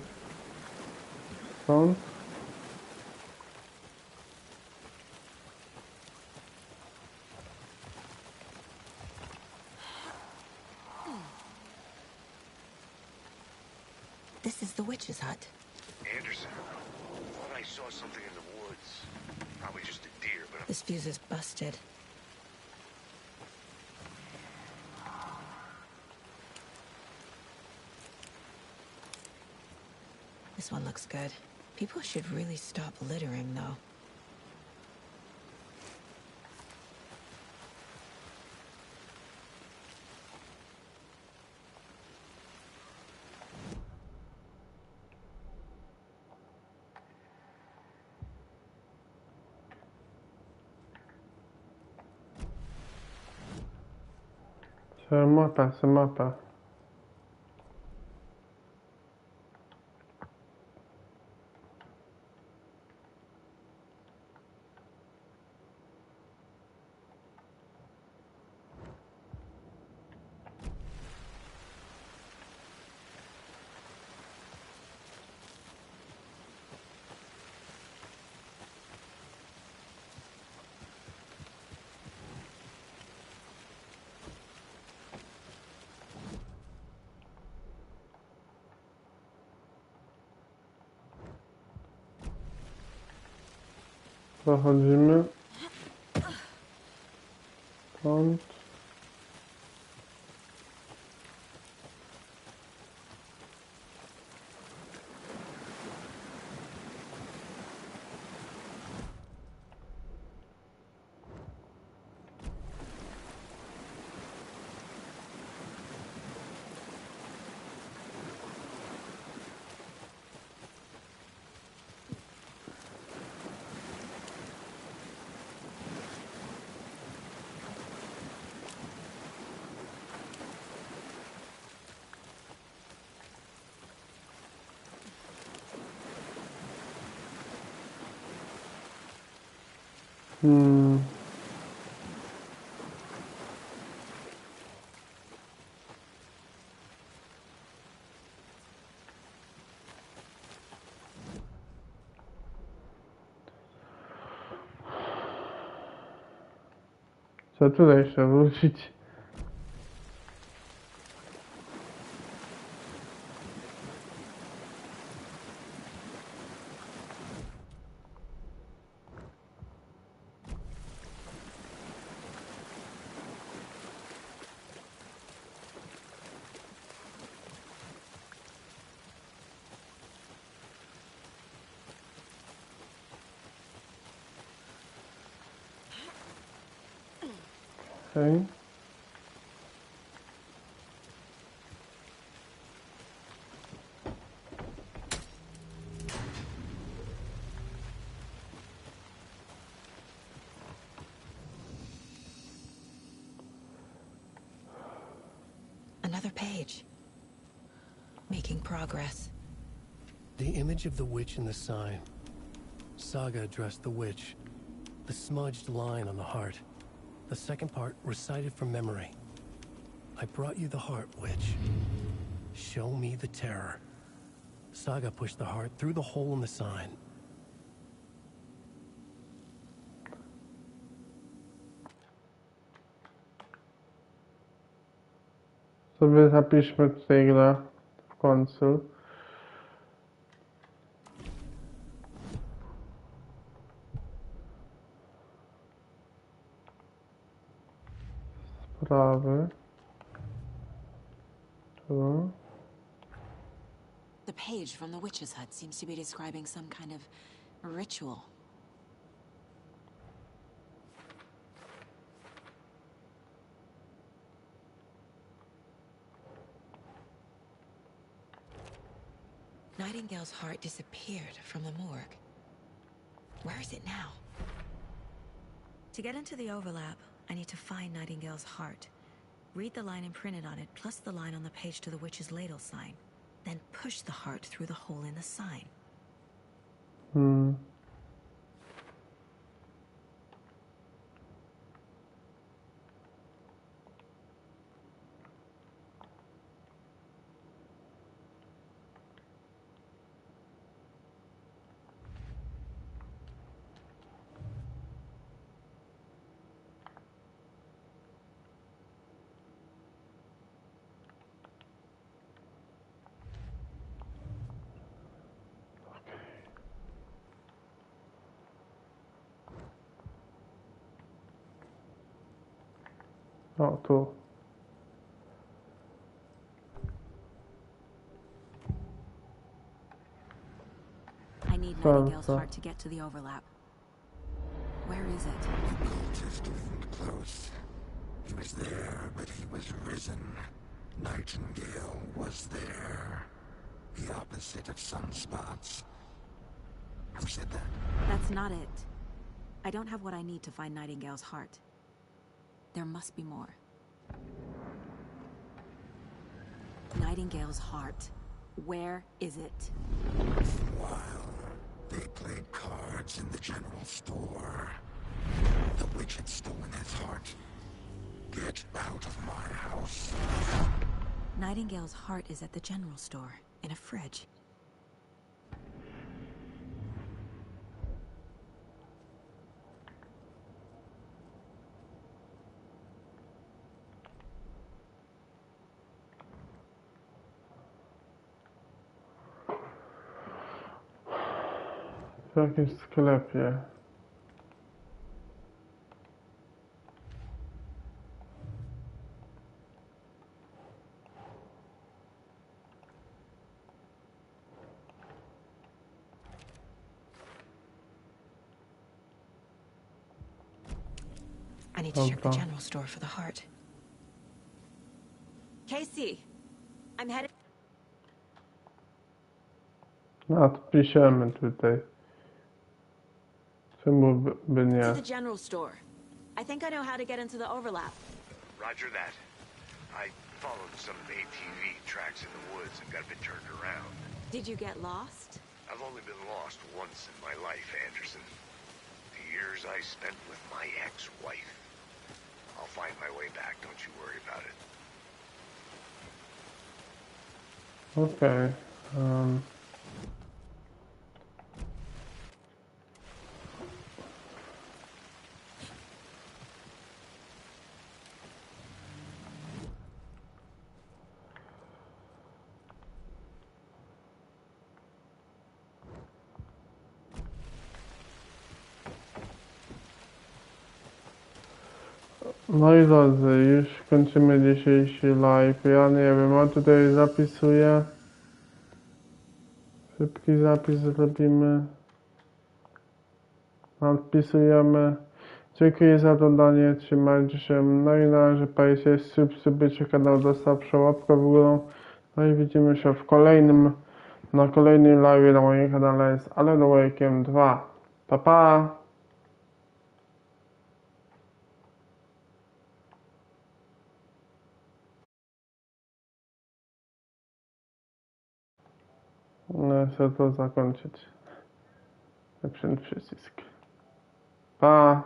stąd. This is the witch's hut. Anderson, thought I saw something in the woods. Probably just a deer, but This fuse is busted. This one looks good. People should really stop littering, though. C'est mapa, c'est mapa. Zachodzimy. Stąd. Co tutaj jeszcze wrócić? Okay. Another page. Making progress. The image of the witch in the sign. Saga addressed the witch. The smudged line on the heart. The second part recited from memory. I brought you the heart, witch. Show me the terror. Saga pushed the heart through the hole in the sign. Sobie zapiszmy tutaj grę w końcu. Sprawy. Tu. The page from the witch's hut seems to be describing some kind of ritual. Nightingale's heart disappeared from the morgue. Where is it now? To get into the overlap, I need to find Nightingale's heart. Read the line imprinted on it, plus the line on the page to the witch's ladle sign. Then push the heart through the hole in the sign. O, tu. I need Nightingale's heart to get to the overlap. Where is it? The cultist isn't close. He was there, but he was risen. Nightingale was there. The opposite of sunspots. Who said that? That's not it. I don't have what I need to find Nightingale's heart. There must be more. Nightingale's heart. Where is it? While they played cards in the general store, the witch had stolen his heart. Get out of my house. Nightingale's heart is at the general store, in a fridge. W jakimś sklepie. I need to check the general store for the heart. Casey, I'm headed. Piszemy tutaj. Czemu by nie? To the general store. I think I know how to get into the overlap. Roger that. I followed some ATV tracks in the woods and got a bit turned around. Did you get lost? I've only been lost once in my life, Anderson. The years I spent with my ex-wife. I'll find my way back, don't you worry about it. Okay. No i drodzy, już kończymy dzisiejszy live. Ja nie wiem, a tutaj zapisuję. Szybki zapis zrobimy. Nadpisujemy. Dziękuję za oglądanie, trzymajcie się. No i na razie pamiętajcie, subskrybujcie kanał, zostawcie łapkę w górę. No i widzimy się na kolejnym live na moim kanale z Alan Wake'em 2. Pa pa! No, chcę to zakończyć. Ten przycisk. Pa!